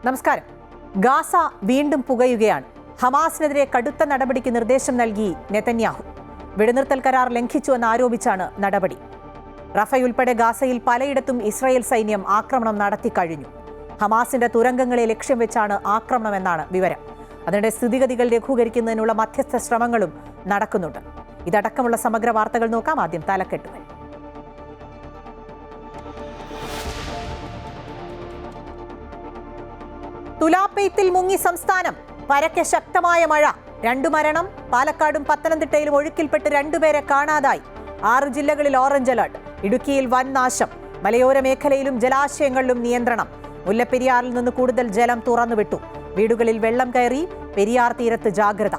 നമസ്കാരം. ഗാസ വീണ്ടും പുകയുകയാണ്. ഹമാസിനെതിരെ കടുത്ത നടപടിക്ക് നിർദ്ദേശം നൽകി നെതന്യാഹു. വെടിനിർത്തൽ കരാർ ലംഘിച്ചുവെന്ന് ആരോപിച്ചാണ് നടപടി. റഫയുൾപ്പെടെ ഗാസയിൽ പലയിടത്തും ഇസ്രായേൽ സൈന്യം ആക്രമണം നടത്തിക്കഴിഞ്ഞു. ഹമാസിന്റെ തുരങ്കങ്ങളെ ലക്ഷ്യം വെച്ചാണ് ആക്രമണമെന്നാണ് വിവരം. അതിനിടെ സ്ഥിതിഗതികൾ ലഘൂകരിക്കുന്നതിനുള്ള മധ്യസ്ഥ ശ്രമങ്ങളും നടക്കുന്നുണ്ട്. ഇതടക്കമുള്ള സമഗ്ര വാർത്തകൾ നോക്കാം. ആദ്യം തലക്കെട്ടുകൾ. തുലാപ്പെയ്ത്തിൽ മുങ്ങി സംസ്ഥാനം. പരക്കെ ശക്തമായ മഴ. 2 മരണം. പാലക്കാടും പത്തനംതിട്ടയിലും ഒഴുക്കിൽപ്പെട്ട് 2 പേരെ കാണാതായി. 6 ജില്ലകളിൽ ഓറഞ്ച് അലർട്ട്. ഇടുക്കിയിൽ വൻ നാശം. മലയോര മേഖലയിലും ജലാശയങ്ങളിലും നിയന്ത്രണം. മുല്ലപ്പെരിയാറിൽ നിന്ന് കൂടുതൽ ജലം തുറന്നുവിട്ടു. വീടുകളിൽ വെള്ളം കയറി. പെരിയാർ തീരത്ത് ജാഗ്രത.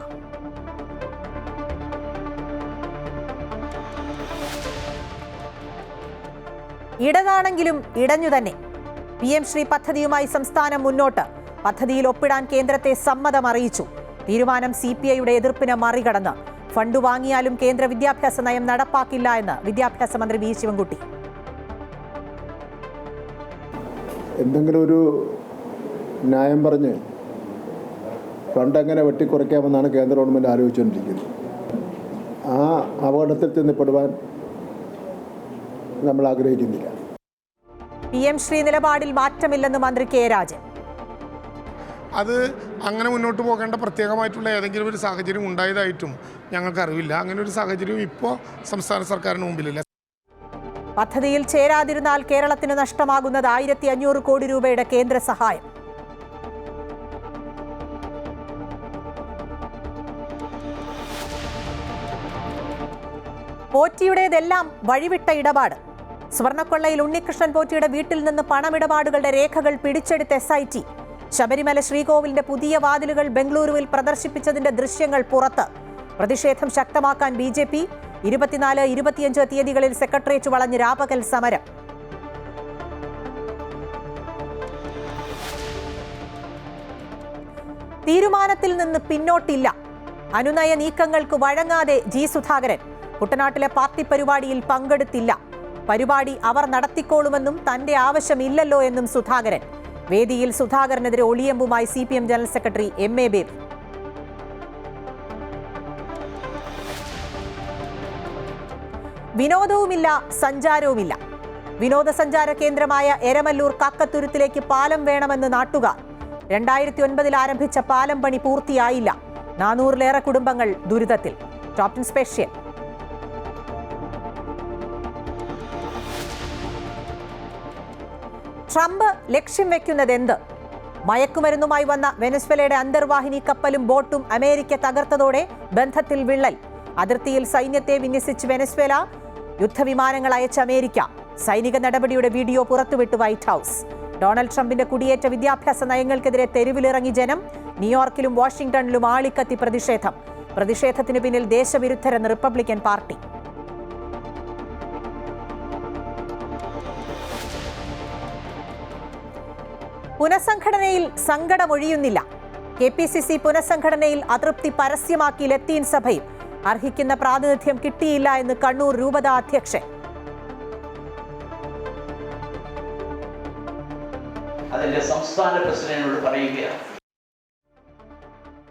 ഇടതാണെങ്കിലും ഇടഞ്ഞു തന്നെ. PM ശ്രീ പദ്ധതിയുമായി സംസ്ഥാനം മുന്നോട്ട്. പദ്ധതിയിൽ ഒപ്പിടാൻ കേന്ദ്രത്തെ സമ്മതം അറിയിച്ചു. തീരുമാനം CPIയുടെ എതിർപ്പിനെ മറികടന്ന്. ഫണ്ട് വാങ്ങിയാലും കേന്ദ്ര വിദ്യാഭ്യാസ നയം നടപ്പാക്കില്ല എന്ന് വിദ്യാഭ്യാസ മന്ത്രി V ശിവൻകുട്ടി. എന്തെങ്കിലും ഒരു ന്യായം പറഞ്ഞ് ഫണ്ട് എങ്ങനെ വെട്ടിക്കുറയ്ക്കാമെന്നാണ് കേന്ദ്ര ഗവൺമെൻറ് ആലോചിച്ചുകൊണ്ടിരിക്കുന്നത്. ആ അപകടത്തിൽ ചെന്നപ്പെടുവാൻ നമ്മൾ ആഗ്രഹിക്കുന്നില്ല. PM ശ്രീ നിലപാടിൽ മാറ്റമില്ലെന്ന് മന്ത്രി K രാജൻ. അത് അങ്ങനെ മുന്നോട്ട് പോകേണ്ട പ്രത്യേകമായിട്ടുള്ള ഏതെങ്കിലും ഒരു സാഹചര്യം ഉണ്ടായതായിട്ടും ഞങ്ങൾക്കറിവില്ല. അങ്ങനെ ഒരു സാഹചര്യം ഇപ്പോൾ സംസ്ഥാന സർക്കാരിന് മുമ്പിലില്ല. പദ്ധതിയിൽ ചേരാതിരുന്നാൽ കേരളത്തിന് നഷ്ടമാകുന്നത് 1500 കോടി രൂപയുടെ കേന്ദ്ര സഹായം. പോറ്റിയുടേതെല്ലാം വഴിവിട്ട ഇടപാട്. സ്വർണ്ണക്കൊള്ളയിൽ ഉണ്ണികൃഷ്ണൻ പോറ്റിയുടെ വീട്ടിൽ നിന്ന് പണമിടപാടുകളുടെ രേഖകൾ പിടിച്ചെടുത്ത SIT. ശബരിമല ശ്രീകോവിലിന്റെ പുതിയ വാതിലുകൾ ബംഗളൂരുവിൽ പ്രദർശിപ്പിച്ചതിന്റെ ദൃശ്യങ്ങൾ പുറത്ത്. പ്രതിഷേധം ശക്തമാക്കാൻ BJP. 24, 25 തീയതികളിൽ സെക്രട്ടേറിയറ്റ് വളഞ്ഞ് രാപകൽ സമരം. തീരുമാനത്തിൽ നിന്ന് പിന്നോട്ടില്ല. അനുനയ നീക്കങ്ങൾക്ക് വഴങ്ങാതെ G സുധാകരൻ. കുട്ടനാട്ടിലെ പാർട്ടി പരിപാടിയിൽ പങ്കെടുത്തില്ല. പരിപാടി അവർ നടത്തിക്കോളുമെന്നും തന്റെ ആവശ്യമില്ലല്ലോ എന്നും സുധാകരൻ. വേദിയിൽ സുധാകരനെതിരെ ഒളിയമ്പുമായി CPM general secretary MA Baby. വിനോദവുമില്ല, സഞ്ചാരവുമില്ല. വിനോദസഞ്ചാര കേന്ദ്രമായ എരമല്ലൂർ കാക്കത്തുരുത്തിലേക്ക് പാലം വേണമെന്ന് നാട്ടുകാർ. 2009 ആരംഭിച്ച പാലം പണി പൂർത്തിയായില്ല. 400-ലേറെ കുടുംബങ്ങൾ ദുരിതത്തിൽ. Top 10 special. ട്രംപ് ലക്ഷ്യം വെക്കുന്നത് എന്ത്? മയക്കുമരുന്നുമായി വന്ന വെനസ്വേലയുടെ അന്തർവാഹിനി കപ്പലും ബോട്ടും അമേരിക്ക തകർത്തതോടെ ബന്ധത്തിൽ വിള്ളൽ. അതിർത്തിയിൽ സൈന്യത്തെ വിന്യസിച്ച് വെനസ്വേല. യുദ്ധവിമാനങ്ങൾ അയച്ച അമേരിക്ക. സൈനിക നടപടിയുടെ വീഡിയോ പുറത്തുവിട്ടു വൈറ്റ് ഹൌസ്. ഡൊണാൾഡ് ട്രംപിന്റെ കുടിയേറ്റ വിദ്യാഭ്യാസ നയങ്ങൾക്കെതിരെ തെരുവിലിറങ്ങി ജനം. ന്യൂയോർക്കിലും വാഷിംഗ്ടണിലും ആളിക്കത്തി പ്രതിഷേധം. പ്രതിഷേധത്തിന് പിന്നിൽ ദേശവിരുദ്ധരെന്ന് റിപ്പബ്ലിക്കൻ പാർട്ടി. പുനഃസംഘടനയിൽ സങ്കടമൊഴിയുന്നില്ല. KPCC പുനഃസംഘടനയിൽ അതൃപ്തി പരസ്യമാക്കി ലത്തീൻ സഭയും. അർഹിക്കുന്ന പ്രാതിനിധ്യം കിട്ടിയില്ല എന്ന് കണ്ണൂർ രൂപത അധ്യക്ഷൻ.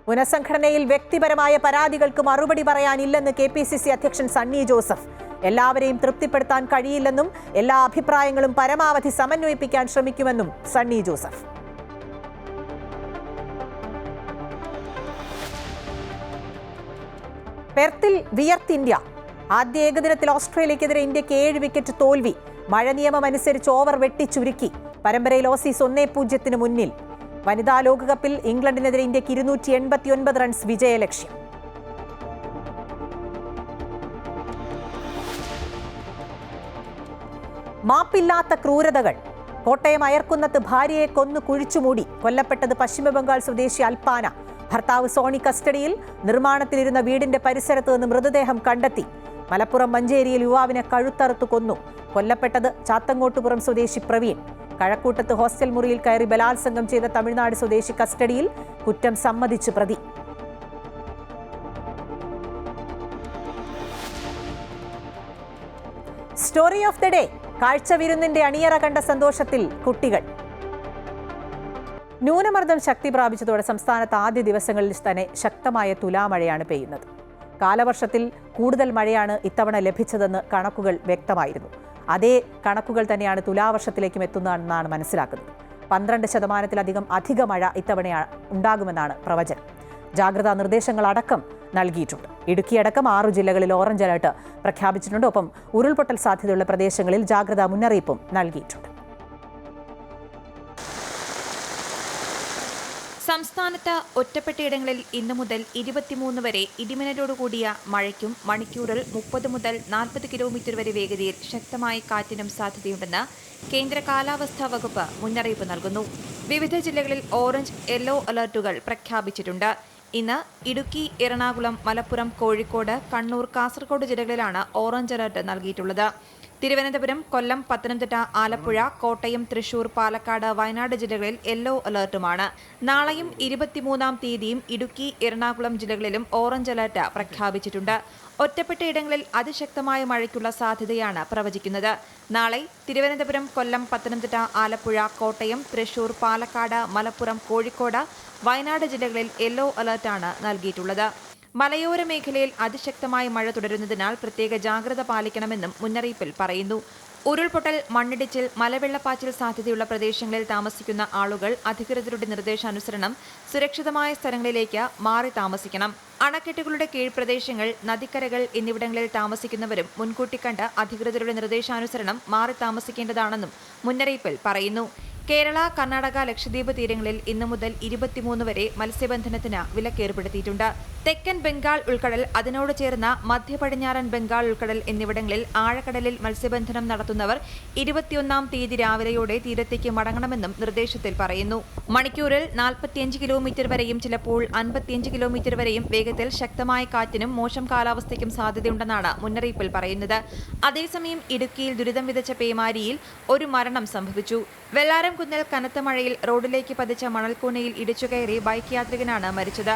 പുനഃസംഘടനയിൽ വ്യക്തിപരമായ പരാതികൾക്ക് മറുപടി പറയാനില്ലെന്ന് KPCC അധ്യക്ഷൻ സണ്ണി ജോസഫ്. എല്ലാവരെയും തൃപ്തിപ്പെടുത്താൻ കഴിയില്ലെന്നും എല്ലാ അഭിപ്രായങ്ങളും പരമാവധി സമന്വയിപ്പിക്കാൻ ശ്രമിക്കുമെന്നും സണ്ണി ജോസഫ്. പെർത്തിൽ വിയർത്ത് ഇന്ത്യ. ആദ്യ ഏകദിനത്തിൽ ഓസ്ട്രേലിയക്കെതിരെ ഇന്ത്യക്ക് 7 വിക്കറ്റ് തോൽവി. മഴ നിയമം അനുസരിച്ച് ഓവർ വെട്ടിച്ചുരുക്കി. പരമ്പരയിൽ ഓസീസ് 1-0 മുന്നിൽ. വനിതാ ലോകകപ്പിൽ ഇംഗ്ലണ്ടിനെതിരെ ഇന്ത്യക്ക് 289 റൺസ് വിജയലക്ഷ്യം. മാപ്പില്ലാത്ത ക്രൂരതകൾ. കോട്ടയം അയർക്കുന്നത്ത് ഭാര്യയെ കൊന്നു കുഴിച്ചുമൂടി. കൊല്ലപ്പെട്ടത് പശ്ചിമബംഗാൾ സ്വദേശി അൽപാന. ഭർത്താവ് സോണി കസ്റ്റഡിയിൽ. നിർമ്മാണത്തിലിരുന്ന വീടിന്റെ പരിസരത്ത് നിന്ന് മൃതദേഹം കണ്ടെത്തി. മലപ്പുറം മഞ്ചേരിയിൽ യുവാവിനെ കഴുത്തറുത്തു കൊന്നു. കൊല്ലപ്പെട്ടത് ചാത്തങ്ങോട്ടുപുറം സ്വദേശി പ്രവീൺ. കഴക്കൂട്ടത്ത് ഹോസ്റ്റൽ മുറിയിൽ കയറി ബലാത്സംഗം ചെയ്ത തമിഴ്നാട് സ്വദേശി കസ്റ്റഡിയിൽ. കുറ്റം സമ്മതിച്ച് പ്രതി. Story of the day. കാഴ്ച വിരുന്നിന്റെ അണിയറ കണ്ട സന്തോഷത്തിൽ കുട്ടികൾ. ന്യൂനമർദ്ദം ശക്തി പ്രാപിച്ചതോടെ സംസ്ഥാനത്ത് ആദ്യ ദിവസങ്ങളിൽ തന്നെ ശക്തമായ തുലാമഴയാണ് പെയ്യുന്നത്. കാലവർഷത്തിൽ കൂടുതൽ മഴയാണ് ഇത്തവണ ലഭിച്ചതെന്ന് കണക്കുകൾ വ്യക്തമായിരുന്നു. അതേ കണക്കുകൾ തന്നെയാണ് തുലാവർഷത്തിലേക്കും എത്തുന്നതെന്നാണ് മനസ്സിലാക്കുന്നത്. 12% അധിക മഴ ഇത്തവണ ഉണ്ടാകുമെന്നാണ് പ്രവചനം. ജാഗ്രതാ നിർദ്ദേശങ്ങളടക്കം നൽകിയിട്ടുണ്ട്. ഇടുക്കിയടക്കം 6 ജില്ലകളിൽ ഓറഞ്ച് അലർട്ട് പ്രഖ്യാപിച്ചിട്ടുണ്ട്. ഒപ്പം ഉരുൾപൊട്ടൽ സാധ്യതയുള്ള പ്രദേശങ്ങളിൽ ജാഗ്രതാ മുന്നറിയിപ്പും നൽകിയിട്ടുണ്ട്. സംസ്ഥാനത്ത് ഒറ്റപ്പെട്ടയിടങ്ങളിൽ ഇന്നു മുതൽ 23 വരെ ഇടിമിന്നലോടുകൂടിയ മഴയ്ക്കും മണിക്കൂറിൽ 30 മുതൽ 40 കിലോമീറ്റർ വരെ വേഗതയിൽ ശക്തമായ കാറ്റിനും സാധ്യതയുണ്ടെന്ന് കേന്ദ്ര കാലാവസ്ഥാ വകുപ്പ് മുന്നറിയിപ്പ് നൽകുന്നു. വിവിധ ജില്ലകളിൽ ഓറഞ്ച്, യെല്ലോ അലർട്ടുകൾ പ്രഖ്യാപിച്ചിട്ടുണ്ട്. ഇന്ന് ഇടുക്കി, എറണാകുളം, മലപ്പുറം, കോഴിക്കോട്, കണ്ണൂർ, കാസർഗോഡ് ജില്ലകളിലാണ് ഓറഞ്ച് അലർട്ട് നൽകിയിട്ടുള്ളത്. തിരുവനന്തപുരം, കൊല്ലം, പത്തനംതിട്ട, ആലപ്പുഴ, കോട്ടയം, തൃശൂർ, പാലക്കാട്, വയനാട് ജില്ലകളിൽ യെല്ലോ അലർട്ടുമാണ്. നാളെയും 23-ാം തീയതിയും ഇടുക്കി, എറണാകുളം ജില്ലകളിലും ഓറഞ്ച് അലർട്ട് പ്രഖ്യാപിച്ചിട്ടുണ്ട്. ഒറ്റപ്പെട്ട ഇടങ്ങളിൽ അതിശക്തമായ മഴയ്ക്കുള്ള സാധ്യതയാണ് പ്രവചിക്കുന്നത്. നാളെ തിരുവനന്തപുരം, കൊല്ലം, പത്തനംതിട്ട, ആലപ്പുഴ, കോട്ടയം, തൃശൂർ, പാലക്കാട്, മലപ്പുറം, കോഴിക്കോട്, വയനാട് ജില്ലകളിൽ യെല്ലോ അലർട്ടാണ് നൽകിയിട്ടുള്ളത്. മലയോര മേഖലയിൽ അതിശക്തമായ മഴ തുടരുന്നതിനാൽ പ്രത്യേക ജാഗ്രത പാലിക്കണമെന്നും മുന്നറിയിപ്പിൽ പറയുന്നു. ഉരുൾപൊട്ടൽ, മണ്ണിടിച്ചിൽ, മലവെള്ളപ്പാച്ചിൽ സാധ്യതയുള്ള പ്രദേശങ്ങളിൽ താമസിക്കുന്ന ആളുകൾ അധികൃതരുടെ നിർദ്ദേശാനുസരണം സുരക്ഷിതമായ സ്ഥലങ്ങളിലേക്ക് മാറി താമസിക്കണം. അണക്കെട്ടുകളുടെ കീഴ്പ്രദേശങ്ങൾ, നദിക്കരകൾ എന്നിവിടങ്ങളിൽ താമസിക്കുന്നവരും മുൻകൂട്ടി കണ്ട് അധികൃതരുടെ നിർദ്ദേശാനുസരണം മാറി താമസിക്കേണ്ടതാണെന്നും മുന്നറിയിപ്പിൽ പറയുന്നു. കേരള, കർണാടക, ലക്ഷദ്വീപ് തീരങ്ങളിൽ ഇന്നു മുതൽ 23 വരെ മത്സ്യബന്ധനത്തിന് വിലക്കേർപ്പെടുത്തിയിട്ടുണ്ട്. തെക്കൻ ബംഗാൾ ഉൾക്കടൽ, അതിനോട് ചേർന്ന മധ്യ പടിഞ്ഞാറൻ ബംഗാൾ ഉൾക്കടൽ എന്നിവിടങ്ങളിൽ ആഴക്കടലിൽ മത്സ്യബന്ധനം നടത്തുന്നവർ 21-ാം തീയതി രാവിലെയോടെ തീരത്തേക്ക് മടങ്ങണമെന്നും നിർദ്ദേശത്തിൽ പറയുന്നു. മണിക്കൂറിൽ 45 കിലോമീറ്റർ വരെയും ചിലപ്പോൾ 55 കിലോമീറ്റർ വരെയും വേഗത്തിൽ ശക്തമായ കാറ്റിനും മോശം കാലാവസ്ഥയ്ക്കും സാധ്യതയുണ്ടെന്നാണ് മുന്നറിയിപ്പിൽ പറയുന്നത്. അതേസമയം ഇടുക്കിയിൽ ദുരിതം വിതച്ച പേമാരിയിൽ ഒരു മരണം സംഭവിച്ചു. വെള്ളാരം കുന്നൽ കനത്ത മഴയിൽ റോഡിലേക്ക് പതിച്ച മണൽക്കൂനയിൽ ഇടിച്ചുകയറി ബൈക്ക് യാത്രികനാണ് മരിച്ചത്.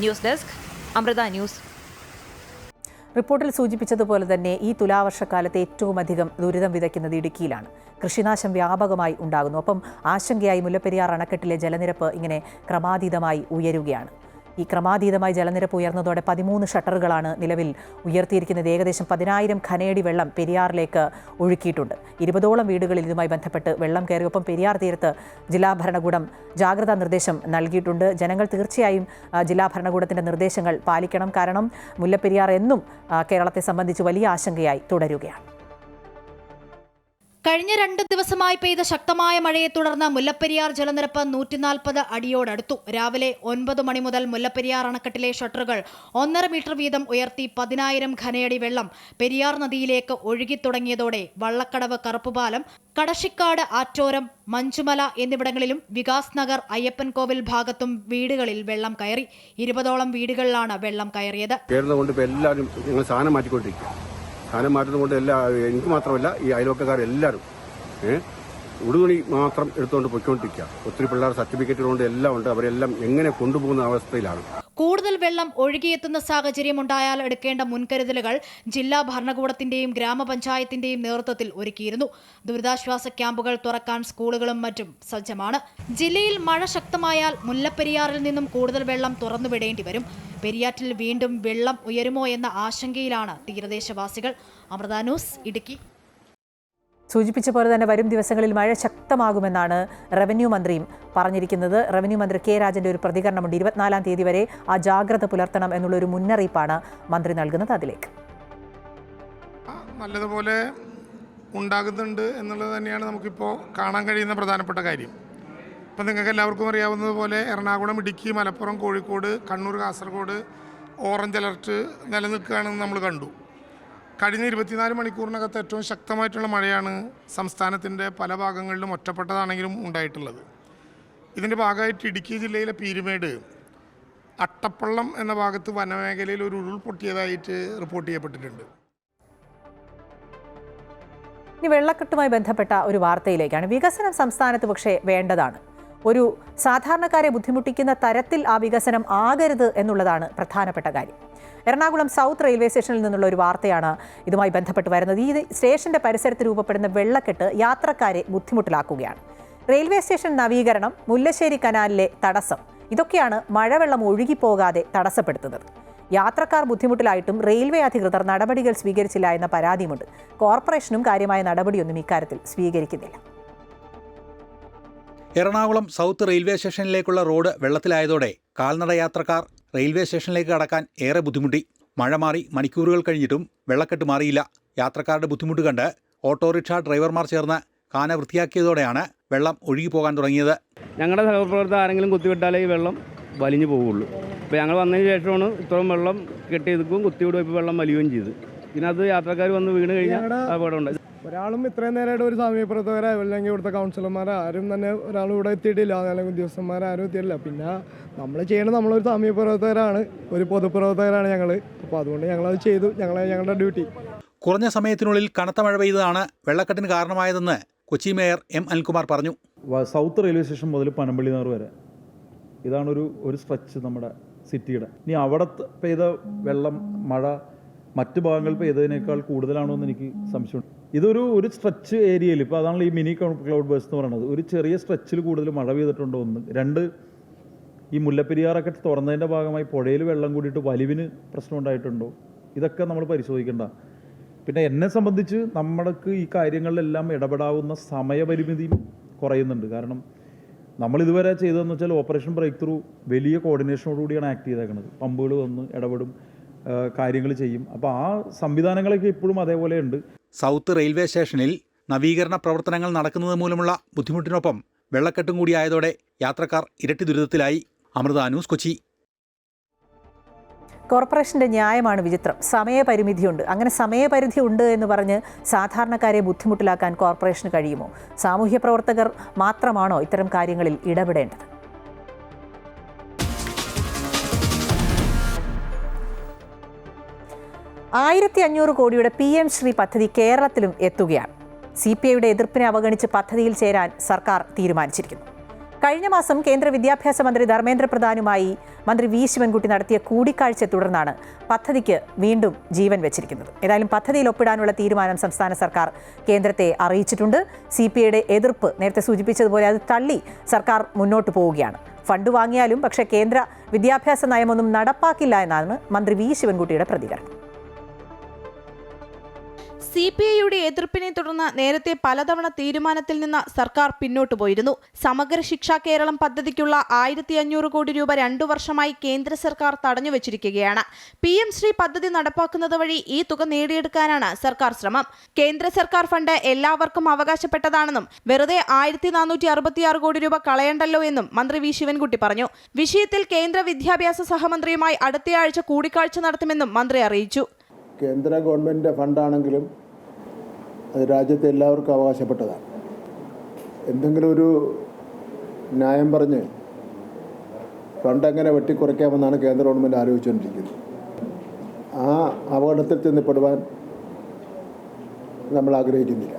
News desk, Amrita news. റിപ്പോർട്ടിൽ സൂചിപ്പിച്ചതുപോലെ തന്നെ ഈ തുലാവർഷക്കാലത്ത് ഏറ്റവും അധികം ദുരിതം വിതയ്ക്കുന്നത് ഇടുക്കിയിലാണ്. കൃഷിനാശം വ്യാപകമായി ഉണ്ടാകുന്നു. ഒപ്പം ആശങ്കയായി മുല്ലപ്പെരിയാർ അണക്കെട്ടിലെ ജലനിരപ്പ് ഇങ്ങനെ ക്രമാതീതമായി ഉയരുകയാണ്. ഈ ക്രമാതീതമായി ജലനിരപ്പ് ഉയർന്നതോടെ 13 ഷട്ടറുകളാണ് നിലവിൽ ഉയർത്തിയിരിക്കുന്നത്. ഏകദേശം 10,000 ഘനയടി വെള്ളം പെരിയാറിലേക്ക് ഒഴുക്കിയിട്ടുണ്ട്. 20ഓളം വീടുകളിൽ ഇതുമായി ബന്ധപ്പെട്ട് വെള്ളം കയറി. ഒപ്പം പെരിയാർ തീരത്ത് ജില്ലാ ഭരണകൂടം ജാഗ്രതാ നിർദ്ദേശം നൽകിയിട്ടുണ്ട്. ജനങ്ങൾ തീർച്ചയായും ജില്ലാ ഭരണകൂടത്തിൻ്റെ നിർദ്ദേശങ്ങൾ പാലിക്കണം. കാരണം മുല്ലപ്പെരിയാർ എന്നും കേരളത്തെ സംബന്ധിച്ച് വലിയ ആശങ്കയായി തുടരുകയാണ്. കഴിഞ്ഞ 2 ദിവസമായി പെയ്ത ശക്തമായ മഴയെ തുടർന്ന് മുല്ലപ്പെരിയാർ ജലനിരപ്പ് 140 അടിയോടടുത്തു. രാവിലെ 9 മണി മുതൽ മുല്ലപ്പെരിയാർ അണക്കെട്ടിലെ ഷട്ടറുകൾ 1.5 മീറ്റർ വീതം ഉയർത്തി 10,000 ഘനയടി വെള്ളം പെരിയാർ നദിയിലേക്ക് ഒഴുകിത്തുടങ്ങിയതോടെ വള്ളക്കടവ്, കറുപ്പുപാലം, കടശിക്കാട്, ആറ്റോരം, മഞ്ചുമല എന്നിവിടങ്ങളിലും വികാസ് നഗർ, അയ്യപ്പൻകോവിൽ ഭാഗത്തും വീടുകളിൽ വെള്ളം കയറി. 20ഓളം വീടുകളിലാണ് വെള്ളം കയറിയത്. എല്ലാവരും ഞങ്ങൾ സാധനം മാറ്റിക്കൊണ്ടിരിക്കുക. സാധനം മാറ്റുന്നത് കൊണ്ട് എനിക്ക് മാത്രമല്ല ഈ അയൽവക്കക്കാരെല്ലാവരും ഉടുതുണി മാത്രം എടുത്തുകൊണ്ട് പൊയ്ക്കൊണ്ടിരിക്കുക. ഒത്തിരി പിള്ളേർ സർട്ടിഫിക്കറ്റ് കൊണ്ട് എല്ലാം ഉണ്ട്. അവരെല്ലാം എങ്ങനെ കൊണ്ടുപോകുന്ന അവസ്ഥയിലാണ്. കൂടുതൽ വെള്ളം ഒഴുകിയെത്തുന്ന സാഹചര്യം ഉണ്ടായാൽ എടുക്കേണ്ട മുൻകരുതലുകൾ ജില്ലാ ഭരണകൂടത്തിന്റെയും ഗ്രാമപഞ്ചായത്തിന്റെയും നേതൃത്വത്തിൽ ഒരുക്കിയിരുന്നു. ദുരിതാശ്വാസ ക്യാമ്പുകൾ തുറക്കാൻ സ്കൂളുകളും മറ്റും സജ്ജമാണ്. ജില്ലയിൽ മഴ ശക്തമായാൽ മുല്ലപ്പെരിയാറിൽ നിന്നും കൂടുതൽ വെള്ളം തുറന്നുവിടേണ്ടി വരും. പെരിയാറ്റിൽ വീണ്ടും വെള്ളം ഉയരുമോ എന്ന ആശങ്കയിലാണ് തീരദേശവാസികൾ. അമൃത ന്യൂസ്, ഇടുക്കി. സൂചിപ്പിച്ച പോലെ തന്നെ വരും ദിവസങ്ങളിൽ മഴ ശക്തമാകുമെന്നാണ് റവന്യൂ മന്ത്രിയും പറഞ്ഞിരിക്കുന്നത്. റവന്യൂ മന്ത്രി കെ രാജന്റെ ഒരു പ്രതികരണമുണ്ട്. 24-ാം തീയതി വരെ ആ ജാഗ്രത പുലർത്തണം എന്നുള്ളൊരു മുന്നറിയിപ്പാണ് മന്ത്രി നൽകുന്നത്. അതിലേക്ക് നല്ലതുപോലെ ഉണ്ടാകുന്നുണ്ട് എന്നുള്ളത് തന്നെയാണ് നമുക്കിപ്പോൾ കാണാൻ കഴിയുന്ന പ്രധാനപ്പെട്ട കാര്യം. ഇപ്പം നിങ്ങൾക്ക് എല്ലാവർക്കും അറിയാവുന്നതുപോലെ എറണാകുളം, ഇടുക്കി, മലപ്പുറം, കോഴിക്കോട്, കണ്ണൂർ, കാസർഗോഡ് ഓറഞ്ച് അലർട്ട് നിലനിൽക്കുകയാണെന്ന് നമ്മൾ കണ്ടു. കഴിഞ്ഞ 24 മണിക്കൂറിനകത്ത് ഏറ്റവും ശക്തമായിട്ടുള്ള മഴയാണ് സംസ്ഥാനത്തിൻ്റെ പല ഭാഗങ്ങളിലും ഒറ്റപ്പെട്ടതാണെങ്കിലും ഉണ്ടായിട്ടുള്ളത്. ഇതിൻ്റെ ഭാഗമായിട്ട് ഇടുക്കി ജില്ലയിലെ പീരുമേട്, അട്ടപ്പള്ളം എന്ന ഭാഗത്ത് വനമേഖലയിൽ ഒരു ഉരുൾപൊട്ടിയതായിട്ട് റിപ്പോർട്ട് ചെയ്യപ്പെട്ടിട്ടുണ്ട്. ഇനി വെള്ളക്കെട്ടുമായി ബന്ധപ്പെട്ട ഒരു വാർത്തയിലേക്കാണ്. വികസനം സംസ്ഥാനത്ത് പക്ഷേ വേണ്ടതാണ്. ഒരു സാധാരണക്കാരെ ബുദ്ധിമുട്ടിക്കുന്ന തരത്തിൽ ആ വികസനം ആകരുത് എന്നുള്ളതാണ് പ്രധാനപ്പെട്ട കാര്യം. എറണാകുളം സൗത്ത് റെയിൽവേ സ്റ്റേഷനിൽ നിന്നുള്ള ഒരു വാർത്തയാണ് ഇതുമായി ബന്ധപ്പെട്ട് വരുന്നത്. ഈ സ്റ്റേഷന്റെ പരിസരത്ത് രൂപപ്പെടുന്ന വെള്ളക്കെട്ട് യാത്രക്കാരെ ബുദ്ധിമുട്ടിലാക്കുകയാണ്. റെയിൽവേ സ്റ്റേഷൻ നവീകരണം, മുല്ലശ്ശേരി കനാലിലെ തടസ്സം ഇതൊക്കെയാണ് മഴവെള്ളം ഒഴുകിപ്പോകാതെ തടസ്സപ്പെടുത്തുന്നത്. യാത്രക്കാർ ബുദ്ധിമുട്ടിലായിട്ടും റെയിൽവേ അധികൃതർ നടപടികൾ സ്വീകരിച്ചില്ല എന്ന പരാതിയുമുണ്ട്. കോർപ്പറേഷനും കാര്യമായ നടപടിയൊന്നും ഇക്കാര്യത്തിൽ സ്വീകരിക്കുന്നില്ല. എറണാകുളം സൗത്ത് റെയിൽവേ സ്റ്റേഷനിലേക്കുള്ള റോഡ് വെള്ളത്തിലായതോടെ കാൽനട യാത്രക്കാർ റെയിൽവേ സ്റ്റേഷനിലേക്ക് കടക്കാൻ ഏറെ ബുദ്ധിമുട്ടി. മഴ മാറി മണിക്കൂറുകൾ കഴിഞ്ഞിട്ടും വെള്ളക്കെട്ട് മാറിയില്ല. യാത്രക്കാരുടെ ബുദ്ധിമുട്ട് കണ്ട് ഓട്ടോറിക്ഷ ഡ്രൈവർമാർ ചേർന്ന് കാന വൃത്തിയാക്കിയതോടെയാണ് വെള്ളം ഒഴുകിപ്പോകാൻ തുടങ്ങിയത്. ഞങ്ങളുടെ സഹപ്രവർത്തകർ ആരെങ്കിലും കുത്തിവിട്ടാലേ ഈ വെള്ളം വലിഞ്ഞു പോവുള്ളൂ. ഇപ്പോൾ ഞങ്ങൾ വന്നതിന് ശേഷമാണ് ഇത്രയും വെള്ളം കെട്ടിയെടുക്കുകയും കുത്തിവിടും, ഇപ്പോൾ വെള്ളം വലിയുകയും ചെയ്തു. പിന്നെ അത് യാത്രക്കാർ വന്ന് വീണ് കഴിഞ്ഞാൽ അപകടം ഉണ്ട്. ഒരാളും ഇത്രയും നേരമായിട്ട് ഒരു സാമൂഹ്യപ്രവർത്തകരോ അല്ലെങ്കിൽ ഇവിടുത്തെ കൗൺസിലർമാരോ ആരും തന്നെ ഒരാളും ഇവിടെ എത്തിയിട്ടില്ല, അല്ലെങ്കിൽ ഉദ്യോഗസ്ഥന്മാരും എത്തിയിട്ടില്ല. പിന്നെ നമ്മൾ ചെയ്യണത് നമ്മളൊരു സാമൂഹ്യപ്രവർത്തകരാണ്, ഒരു പൊതുപ്രവർത്തകരാണ് ഞങ്ങൾ. അപ്പോൾ അതുകൊണ്ട് ഞങ്ങളത് ചെയ്തു, ഞങ്ങളുടെ ഡ്യൂട്ടി. കുറഞ്ഞ സമയത്തിനുള്ളിൽ കനത്ത മഴ പെയ്തതാണ് വെള്ളക്കെട്ടിന് കാരണമായതെന്ന് കൊച്ചി മേയർ എം അനിൽകുമാർ പറഞ്ഞു. സൗത്ത് റെയിൽവേ സ്റ്റേഷൻ മുതൽ പനമ്പള്ളിനാർ വരെ ഇതാണ് ഒരു സ്ട്രെച്ച് നമ്മുടെ സിറ്റിയുടെ. ഇനി അവിടെ പെയ്ത വെള്ളം മഴ മറ്റ് ഭാഗങ്ങളിൽ പെയ്തതിനേക്കാൾ കൂടുതലാണോ എന്ന് എനിക്ക് സംശയമുണ്ട്. ഒരു സ്ട്രെച്ച് ഏരിയയിൽ ഇപ്പോൾ അതാണല്ലോ ഈ മിനി ക്ലൗഡ് ബേഴ്സ് എന്ന് പറയുന്നത്. ഒരു ചെറിയ സ്ട്രെച്ചിൽ കൂടുതൽ മഴ പെയ്തിട്ടുണ്ടോ ഒന്ന്. രണ്ട്, ഈ മുല്ലപ്പെരിയാറൊക്കെ തുറന്നതിൻ്റെ ഭാഗമായി പുഴയിൽ വെള്ളം കൂടിയിട്ട് വലിവിന് പ്രശ്നം ഉണ്ടായിട്ടുണ്ടോ, ഇതൊക്കെ നമ്മൾ പരിശോധിക്കേണ്ട. പിന്നെ എന്നെ സംബന്ധിച്ച് നമ്മൾക്ക് ഈ കാര്യങ്ങളിലെല്ലാം ഇടപെടാവുന്ന സമയപരിമിതിയും കുറയുന്നുണ്ട്. കാരണം നമ്മളിതുവരെ ചെയ്തതെന്ന് വെച്ചാൽ ഓപ്പറേഷൻ ബ്രേക്ക് ത്രൂ വലിയ കോർഡിനേഷനോടുകൂടിയാണ് ആക്ട് ചെയ്തേക്കുന്നത്. പമ്പുകൾ വന്ന് ഇടപെടും, കാര്യങ്ങൾ ചെയ്യും. അപ്പോൾ ആ സംവിധാനങ്ങളൊക്കെ ഇപ്പോഴും അതേപോലെ ഉണ്ട്. സൗത്ത് റെയിൽവേ സ്റ്റേഷനിൽ നവീകരണ പ്രവർത്തനങ്ങൾ നടക്കുന്നത് മൂലമുള്ള ബുദ്ധിമുട്ടിനൊപ്പം വെള്ളക്കെട്ടും കൂടിയായതോടെ യാത്രക്കാർ ഇരട്ടി ദുരിതത്തിലായി. അമൃത ന്യൂസ്, കൊച്ചി. കോർപ്പറേഷൻ്റെ ന്യായമാണ് വിചിത്രം. സമയപരിമിതിയുണ്ട്. അങ്ങനെ സമയപരിധി ഉണ്ട് എന്ന് പറഞ്ഞ് സാധാരണക്കാരെ ബുദ്ധിമുട്ടിലാക്കാൻ കോർപ്പറേഷന് കഴിയുമോ? സാമൂഹ്യ പ്രവർത്തകർ മാത്രമാണോ ഇത്തരം കാര്യങ്ങളിൽ ഇടപെടേണ്ടത്? $1500 കോടിയുടെ PM ശ്രീ പദ്ധതി കേരളത്തിലും എത്തുകയാണ്. CPIയുടെ എതിർപ്പിനെ അവഗണിച്ച് പദ്ധതിയിൽ ചേരാൻ സർക്കാർ തീരുമാനിച്ചിരിക്കുന്നു. കഴിഞ്ഞ മാസം കേന്ദ്ര വിദ്യാഭ്യാസ മന്ത്രി ധർമ്മേന്ദ്ര പ്രധാനുമായി മന്ത്രി വി ശിവൻകുട്ടി നടത്തിയ കൂടിക്കാഴ്ചയെ തുടർന്നാണ് പദ്ധതിക്ക് വീണ്ടും ജീവൻ വെച്ചിരിക്കുന്നത്. ഏതായാലും പദ്ധതിയിൽ ഒപ്പിടാനുള്ള തീരുമാനം സംസ്ഥാന സർക്കാർ കേന്ദ്രത്തെ അറിയിച്ചിട്ടുണ്ട്. CPIയുടെ എതിർപ്പ് നേരത്തെ സൂചിപ്പിച്ചതുപോലെ അത് തള്ളി സർക്കാർ മുന്നോട്ട് പോവുകയാണ്. ഫണ്ട് വാങ്ങിയാലും പക്ഷേ കേന്ദ്ര വിദ്യാഭ്യാസ നയമൊന്നും നടപ്പാക്കില്ല എന്നാണ് മന്ത്രി വി ശിവൻകുട്ടിയുടെ പ്രതികരണം. CPIയുടെ എതിർപ്പിനെ തുടർന്ന് നേരത്തെ പലതവണ തീരുമാനത്തിൽ നിന്ന് സർക്കാർ പിന്നോട്ടു പോയിരുന്നു. സമഗ്ര ശിക്ഷാ കേരളം പദ്ധതിക്കുള്ള 1500 കോടി രൂപ 2 വർഷമായി കേന്ദ്ര സർക്കാർ തടഞ്ഞുവച്ചിരിക്കുകയാണ്. PM ശ്രീ പദ്ധതി നടപ്പാക്കുന്നത് വഴി ഈ തുക നേടിയെടുക്കാനാണ് സർക്കാർ ശ്രമം. കേന്ദ്ര സർക്കാർ ഫണ്ട് എല്ലാവർക്കും അവകാശപ്പെട്ടതാണെന്നും വെറുതെ 1466 കോടി രൂപ കളയണ്ടല്ലോ എന്നും മന്ത്രി വി ശിവൻകുട്ടി പറഞ്ഞു. വിഷയത്തിൽ കേന്ദ്ര വിദ്യാഭ്യാസ സഹമന്ത്രിയുമായി അടുത്തയാഴ്ച കൂടിക്കാഴ്ച നടത്തുമെന്നും മന്ത്രി അറിയിച്ചു. കേന്ദ്ര ഗവൺമെൻറ്റിൻ്റെ ഫണ്ടാണെങ്കിലും അത് രാജ്യത്തെ എല്ലാവർക്കും അവകാശപ്പെട്ടതാണ്. എന്തെങ്കിലും ഒരു ന്യായം പറഞ്ഞ് ഫണ്ട് എങ്ങനെ വെട്ടിക്കുറയ്ക്കാമെന്നാണ് കേന്ദ്ര ഗവൺമെൻറ് ആലോചിച്ചുകൊണ്ടിരിക്കുന്നത്. ആ അപകടത്തിൽ ചെന്നപ്പെടുവാൻ നമ്മൾ ആഗ്രഹിക്കുന്നില്ല.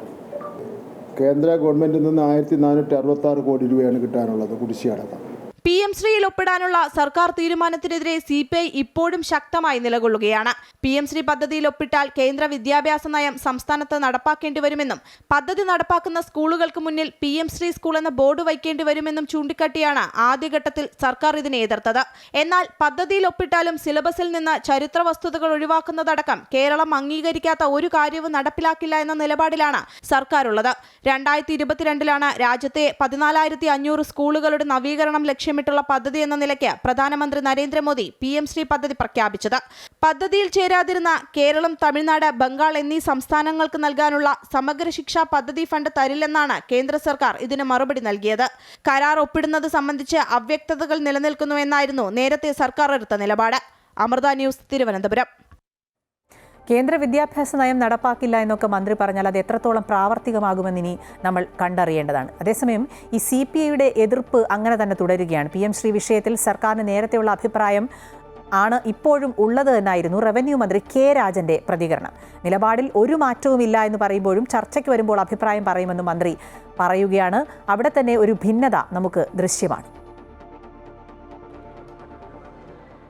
കേന്ദ്ര ഗവൺമെൻറ്റിൽ നിന്ന് 1466 കോടി രൂപയാണ് കിട്ടാനുള്ളത്, കുടിശ്ശികയടക്കം. PM ശ്രീയിൽ ഒപ്പിടാനുള്ള സർക്കാർ തീരുമാനത്തിനെതിരെ CPI ഇപ്പോഴും ശക്തമായി നിലകൊള്ളുകയാണ്. PM ശ്രീ പദ്ധതിയിൽ ഒപ്പിട്ടാൽ കേന്ദ്ര വിദ്യാഭ്യാസ നയം സംസ്ഥാനത്ത് നടപ്പാക്കേണ്ടി വരുമെന്നും പദ്ധതി നടപ്പാക്കുന്ന സ്കൂളുകൾക്ക് മുന്നിൽ PM ശ്രീ സ്കൂൾ എന്ന ബോർഡ് വയ്ക്കേണ്ടി വരുമെന്നും ചൂണ്ടിക്കാട്ടിയാണ് ആദ്യഘട്ടത്തിൽ സർക്കാർ ഇതിനെ എതിർത്തത്. എന്നാൽ പദ്ധതിയിൽ ഒപ്പിട്ടാലും സിലബസിൽ നിന്ന് ചരിത്ര വസ്തുതകൾ ഒഴിവാക്കുന്നതടക്കം കേരളം അംഗീകരിക്കാത്ത ഒരു കാര്യവും നടപ്പിലാക്കില്ല എന്ന നിലപാടിലാണ് സർക്കാരുള്ളത്. 2022 രാജ്യത്തെ 14,500 സ്കൂളുകളുടെ നവീകരണം ലക്ഷ്യമിട്ടുള്ള പദ്ധതി എന്ന നിലയ്ക്ക് പ്രധാനമന്ത്രി നരേന്ദ്രമോദി PM ശ്രീ പദ്ധതി പ്രഖ്യാപിച്ചത്. പദ്ധതിയിൽ ചേരാതിരുന്ന കേരളം, തമിഴ്നാട്, ബംഗാൾ എന്നീ സംസ്ഥാനങ്ങൾക്ക് നൽകാനുള്ള സമഗ്ര ശിക്ഷാ പദ്ധതി ഫണ്ട് തരില്ലെന്നാണ് കേന്ദ്ര സർക്കാർ ഇതിന് മറുപടി നൽകിയത്. കരാർ ഒപ്പിടുന്നത് സംബന്ധിച്ച് അവ്യക്തതകൾ നിലനിൽക്കുന്നുവെന്നായിരുന്നു നേരത്തെ സർക്കാർ എടുത്ത നിലപാട്. അമൃത ന്യൂസ്, തിരുവനന്തപുരം. കേന്ദ്ര വിദ്യാഭ്യാസ നയം നടപ്പാക്കില്ല എന്നൊക്കെ മന്ത്രി പറഞ്ഞാൽ അത് എത്രത്തോളം പ്രാവർത്തികമാകുമെന്നിനി നമ്മൾ കണ്ടറിയേണ്ടതാണ്. അതേസമയം ഈ CPIയുടെ എതിർപ്പ് അങ്ങനെ തന്നെ തുടരുകയാണ്. PM ശ്രീ വിഷയത്തിൽ സർക്കാരിന് നേരത്തെയുള്ള അഭിപ്രായം ആണ് ഇപ്പോഴും ഉള്ളത് എന്നായിരുന്നു റവന്യൂ മന്ത്രി K രാജന്റെ പ്രതികരണം. നിലപാടിൽ ഒരു മാറ്റവുമില്ല എന്ന് പറയുമ്പോഴും ചർച്ചയ്ക്ക് വരുമ്പോൾ അഭിപ്രായം പറയുമെന്ന് മന്ത്രി പറയുകയാണ്. അവിടെ തന്നെ ഒരു ഭിന്നത നമുക്ക് ദൃശ്യമാണ്.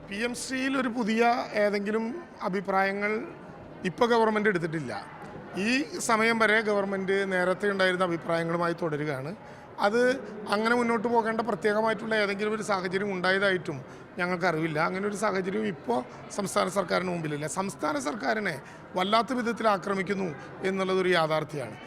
PM ശ്രീയിൽ ഒരു പുതിയ ഏതെങ്കിലും അഭിപ്രായങ്ങൾ ഇപ്പോൾ ഗവൺമെൻറ് എടുത്തിട്ടില്ല. ഈ സമയം വരെ ഗവൺമെൻറ് നേരത്തെ ഉണ്ടായിരുന്ന അഭിപ്രായങ്ങളുമായി തുടരുകയാണ്. അത് അങ്ങനെ മുന്നോട്ട് പോകേണ്ട പ്രത്യേകമായിട്ടുള്ള ഏതെങ്കിലും ഒരു സാഹചര്യം ഉണ്ടായതായിട്ടും ഞങ്ങൾക്കറിവില്ല. അങ്ങനെ ഒരു സാഹചര്യം ഇപ്പോൾ സംസ്ഥാന സർക്കാരിന് മുമ്പിലില്ല. സംസ്ഥാന സർക്കാരിനെ വല്ലാത്ത വിധത്തിൽ ആക്രമിക്കുന്നു എന്നുള്ളതൊരു യാഥാർത്ഥ്യമാണ്.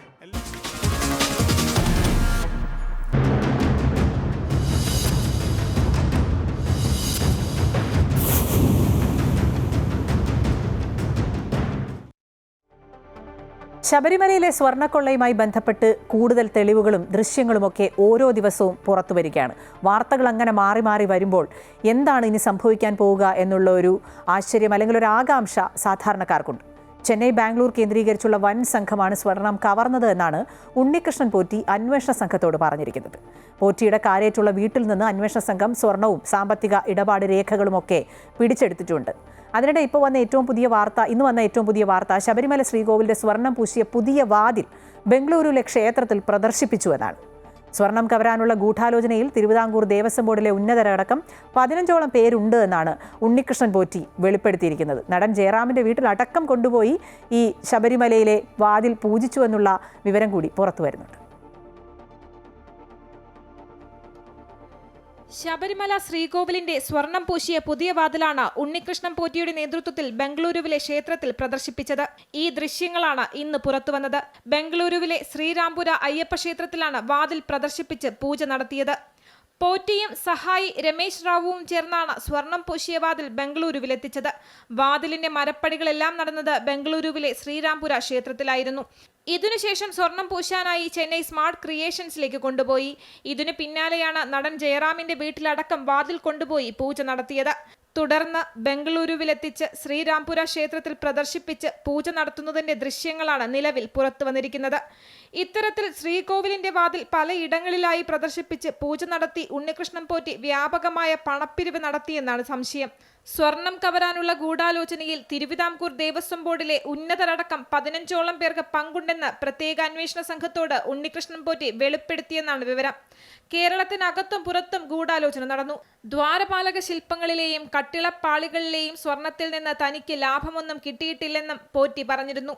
ശബരിമലയിലെ സ്വർണ്ണക്കൊള്ളയുമായി ബന്ധപ്പെട്ട് കൂടുതൽ തെളിവുകളും ദൃശ്യങ്ങളുമൊക്കെ ഓരോ ദിവസവും പുറത്തു വരികയാണ്. വാർത്തകൾ അങ്ങനെ മാറി മാറി വരുമ്പോൾ എന്താണ് ഇനി സംഭവിക്കാൻ പോവുക എന്നുള്ള ഒരു ആശ്ചര്യം അല്ലെങ്കിൽ ഒരു ആകാംക്ഷ സാധാരണക്കാർക്കുണ്ട്. ചെന്നൈ, ബാംഗ്ലൂർ കേന്ദ്രീകരിച്ചുള്ള വൻ സംഘമാണ് സ്വർണം കവർന്നത് എന്നാണ് ഉണ്ണികൃഷ്ണൻ പോറ്റി അന്വേഷണ സംഘത്തോട് പറഞ്ഞിരിക്കുന്നത്. പോറ്റിയുടെ കാരേറ്റുള്ള വീട്ടിൽ നിന്ന് അന്വേഷണ സംഘം സ്വർണവും സാമ്പത്തിക ഇടപാട് രേഖകളുമൊക്കെ പിടിച്ചെടുത്തിട്ടുണ്ട്. അതിനിടെ ഇന്ന് വന്ന ഏറ്റവും പുതിയ വാർത്ത ശബരിമല ശ്രീകോവിലിന്റെ സ്വർണം പൂശിയ പുതിയ വാതിൽ ബംഗളൂരുവിലെ ക്ഷേത്രത്തിൽ പ്രദർശിപ്പിച്ചു എന്നാണ്. സ്വർണം കവരാനുള്ള ഗൂഢാലോചനയിൽ തിരുവിതാംകൂർ ദേവസ്വം ബോർഡിലെ ഉന്നതരടക്കം 15ഓളം പേരുണ്ട് എന്നാണ് ഉണ്ണികൃഷ്ണൻ പോറ്റി വെളിപ്പെടുത്തിയിരിക്കുന്നത്. നടൻ ജയറാമിന്റെ വീട്ടിൽ അടക്കം കൊണ്ടുപോയി ഈ ശബരിമലയിലെ വാതിൽ പൂജിച്ചു എന്നുള്ള വിവരം കൂടി പുറത്തു വരുന്നുണ്ട്. ശബരിമല ശ്രീകോവിലിന്റെ സ്വർണം പൂശിയ പുതിയ വാതിലാണ് ഉണ്ണികൃഷ്ണൻ പോറ്റിയുടെ നേതൃത്വത്തിൽ ബംഗളൂരുവിലെ ക്ഷേത്രത്തിൽ പ്രദർശിപ്പിച്ചത്. ഈ ദൃശ്യങ്ങളാണ് ഇന്ന് പുറത്തുവന്നത്. ബംഗളൂരുവിലെ ശ്രീരാംപുര അയ്യപ്പ ക്ഷേത്രത്തിലാണ് വാതിൽ പ്രദർശിപ്പിച്ച് പൂജ നടത്തിയത്. പോറ്റിയും സഹായി രമേശ് റാവുവും ചേർന്നാണ് സ്വർണം പൂശിയ വാതിൽ ബംഗളൂരുവിലെത്തിച്ചത്. വാതിലിന്റെ മരപ്പടികളെല്ലാം നടന്നത് ബംഗളൂരുവിലെ ശ്രീരാംപുര ക്ഷേത്രത്തിലായിരുന്നു. ഇതിനുശേഷം സ്വർണം പൂശാനായി ചെന്നൈ സ്മാർട്ട് ക്രിയേഷൻസിലേക്ക് കൊണ്ടുപോയി. ഇതിനു പിന്നാലെയാണ് നടൻ ജയറാമിന്റെ വീട്ടിലടക്കം വാതിൽ കൊണ്ടുപോയി പൂജ നടത്തിയത്. തുടർന്ന് ബംഗളൂരുവിലെത്തിച്ച് ശ്രീരാംപുര ക്ഷേത്രത്തിൽ പ്രദർശിപ്പിച്ച് പൂജ നടത്തുന്നതിന്റെ ദൃശ്യങ്ങളാണ് നിലവിൽ പുറത്തു വന്നിരിക്കുന്നത്. ഇത്തരത്തിൽ ശ്രീകോവിലിന്റെ വാതിൽ പലയിടങ്ങളിലായി പ്രദർശിപ്പിച്ച് പൂജ നടത്തി ഉണ്ണികൃഷ്ണൻ പോറ്റി വ്യാപകമായ പണപ്പിരിവ് നടത്തിയെന്നാണ് സംശയം. സ്വർണം കവരാനുള്ള ഗൂഢാലോചനയിൽ തിരുവിതാംകൂർ ദേവസ്വം ബോർഡിലെ ഉന്നതരടക്കം 15ഓളം പേർക്ക് പങ്കുണ്ടെന്ന് പ്രത്യേക അന്വേഷണ സംഘത്തോട് ഉണ്ണികൃഷ്ണൻ പോറ്റി വെളിപ്പെടുത്തിയെന്നാണ് വിവരം. കേരളത്തിനകത്തും പുറത്തും ഗൂഢാലോചന നടന്നു. ദ്വാരപാലക ശില്പങ്ങളിലെയും കട്ടിളപ്പാളികളിലെയും സ്വർണത്തിൽ നിന്ന് തനിക്ക് ലാഭമൊന്നും കിട്ടിയിട്ടില്ലെന്നും പോറ്റി പറഞ്ഞിരുന്നു.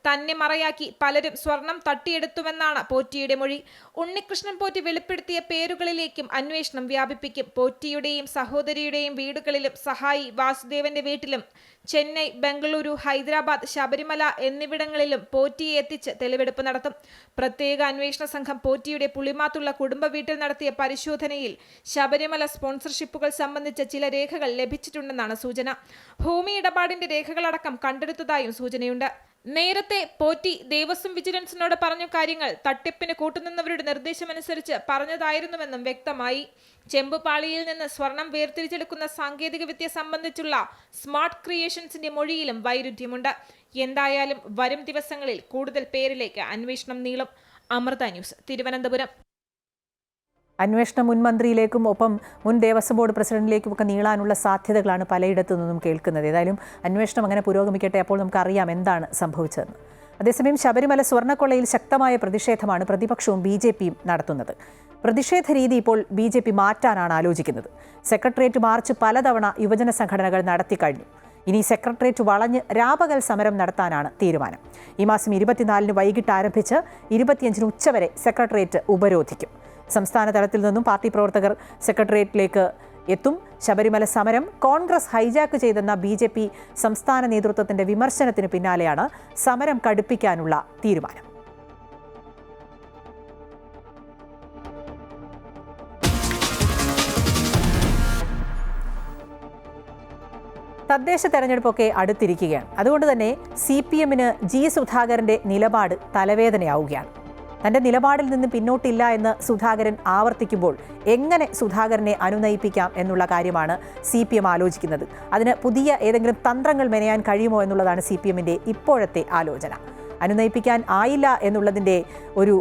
തന്നെ മറയാക്കി പലരും സ്വർണം തട്ടിയെടുത്തുവെന്നാണ് പോറ്റിയുടെ മൊഴി. ഉണ്ണികൃഷ്ണൻ പോറ്റി വെളിപ്പെടുത്തിയ പേരുകളിലേക്കും അന്വേഷണം വ്യാപിപ്പിക്കും. പോറ്റിയുടെയും സഹോദരിയുടെയും വീടുകളിലും സഹായി വാസുദേവന്റെ വീട്ടിലും ചെന്നൈ, ബംഗളൂരു, ഹൈദരാബാദ്, ശബരിമല എന്നിവിടങ്ങളിലും പോറ്റിയെ എത്തിച്ച് തെളിവെടുപ്പ് നടത്തും. പ്രത്യേക അന്വേഷണ സംഘം പോറ്റിയുടെ പുളിമാത്തുള്ള കുടുംബ വീട്ടിൽ നടത്തിയ പരിശോധനയിൽ ശബരിമല സ്പോൺസർഷിപ്പുകൾ സംബന്ധിച്ച ചില രേഖകൾ ലഭിച്ചിട്ടുണ്ടെന്നാണ് സൂചന. ഭൂമി ഇടപാടിന്റെ രേഖകളടക്കം കണ്ടെടുത്തതായും സൂചനയുണ്ട്. നേരത്തെ പോറ്റി ദേവസ്വം വിജിലൻസിനോട് പറഞ്ഞ കാര്യങ്ങൾ തട്ടിപ്പിന് കൂട്ടുനിന്നവരുടെ നിർദ്ദേശമനുസരിച്ച് പറഞ്ഞതായിരുന്നുവെന്നും വ്യക്തമായി. ചെമ്പുപാളിയിൽ നിന്ന് സ്വർണം വേർതിരിച്ചെടുക്കുന്ന സാങ്കേതിക വിദ്യ സംബന്ധിച്ചുള്ള സ്മാർട്ട് ക്രിയേഷൻസിന്റെ മൊഴിയിലും വൈരുദ്ധ്യമുണ്ട്. എന്തായാലും വരും ദിവസങ്ങളിൽ കൂടുതൽ പേരിലേക്ക് അന്വേഷണം നീളും. അമൃത ന്യൂസ്, തിരുവനന്തപുരം. അന്വേഷണം മുൻ മന്ത്രിയിലേക്കും ഒപ്പം മുൻ ദേവസ്വം ബോർഡ് പ്രസിഡന്റിലേക്കും ഒക്കെ നീളാനുള്ള സാധ്യതകളാണ് പലയിടത്തു നിന്നും കേൾക്കുന്നത്. ഏതായാലും അന്വേഷണം അങ്ങനെ പുരോഗമിക്കട്ടെ. അപ്പോൾ നമുക്കറിയാം എന്താണ് സംഭവിച്ചതെന്ന്. അതേസമയം ശബരിമല സ്വർണ്ണക്കൊള്ളയിൽ ശക്തമായ പ്രതിഷേധമാണ് പ്രതിപക്ഷവും BJPയും നടത്തുന്നത്. പ്രതിഷേധ രീതി ഇപ്പോൾ BJP മാറ്റാനാണ് ആലോചിക്കുന്നത്. സെക്രട്ടേറിയറ്റ് മാർച്ച് പലതവണ യുവജന സംഘടനകൾ നടത്തിക്കഴിഞ്ഞു. ഇനി സെക്രട്ടേറിയറ്റ് വളഞ്ഞ് രാപകൽ സമരം നടത്താനാണ് തീരുമാനം. ഈ മാസം 24-ന് വൈകിട്ട് ആരംഭിച്ച് 25-ന് ഉച്ചവരെ സെക്രട്ടേറിയറ്റ് ഉപരോധിക്കും. സംസ്ഥാന തലത്തിൽ നിന്നും പാർട്ടി പ്രവർത്തകർ സെക്രട്ടേറിയറ്റിലേക്ക് എത്തും. ശബരിമല സമരം കോൺഗ്രസ് ഹൈജാക്ക് ചെയ്തെന്ന BJP സംസ്ഥാന നേതൃത്വത്തിന്റെ വിമർശനത്തിന് പിന്നാലെയാണ് സമരം കടുപ്പിക്കാനുള്ള തീരുമാനം. തദ്ദേശ തെരഞ്ഞെടുപ്പൊക്കെ അടുത്തിരിക്കുകയാണ്. അതുകൊണ്ട് തന്നെ CPM-ന് G. സുധാകരന്റെ നിലപാട് തലവേദനയാവുകയാണ്. തന്റെ നിലപാടിൽ നിന്ന് പിന്നോട്ടില്ല എന്ന് സുധാകരൻ ആവർത്തിക്കുമ്പോൾ എങ്ങനെ സുധാകരനെ അനുനയിപ്പിക്കാം എന്നുള്ള കാര്യമാണ് CPM ആലോചിക്കുന്നത്. അതിന് പുതിയ ഏതെങ്കിലും തന്ത്രങ്ങൾ മെനയാൻ കഴിയുമോ എന്നുള്ളതാണ് CPM-ന്റെ ഇപ്പോഴത്തെ ആലോചന. അനുനയിപ്പിക്കാൻ ആയില്ല എന്നുള്ളതിൻ്റെ ഒരു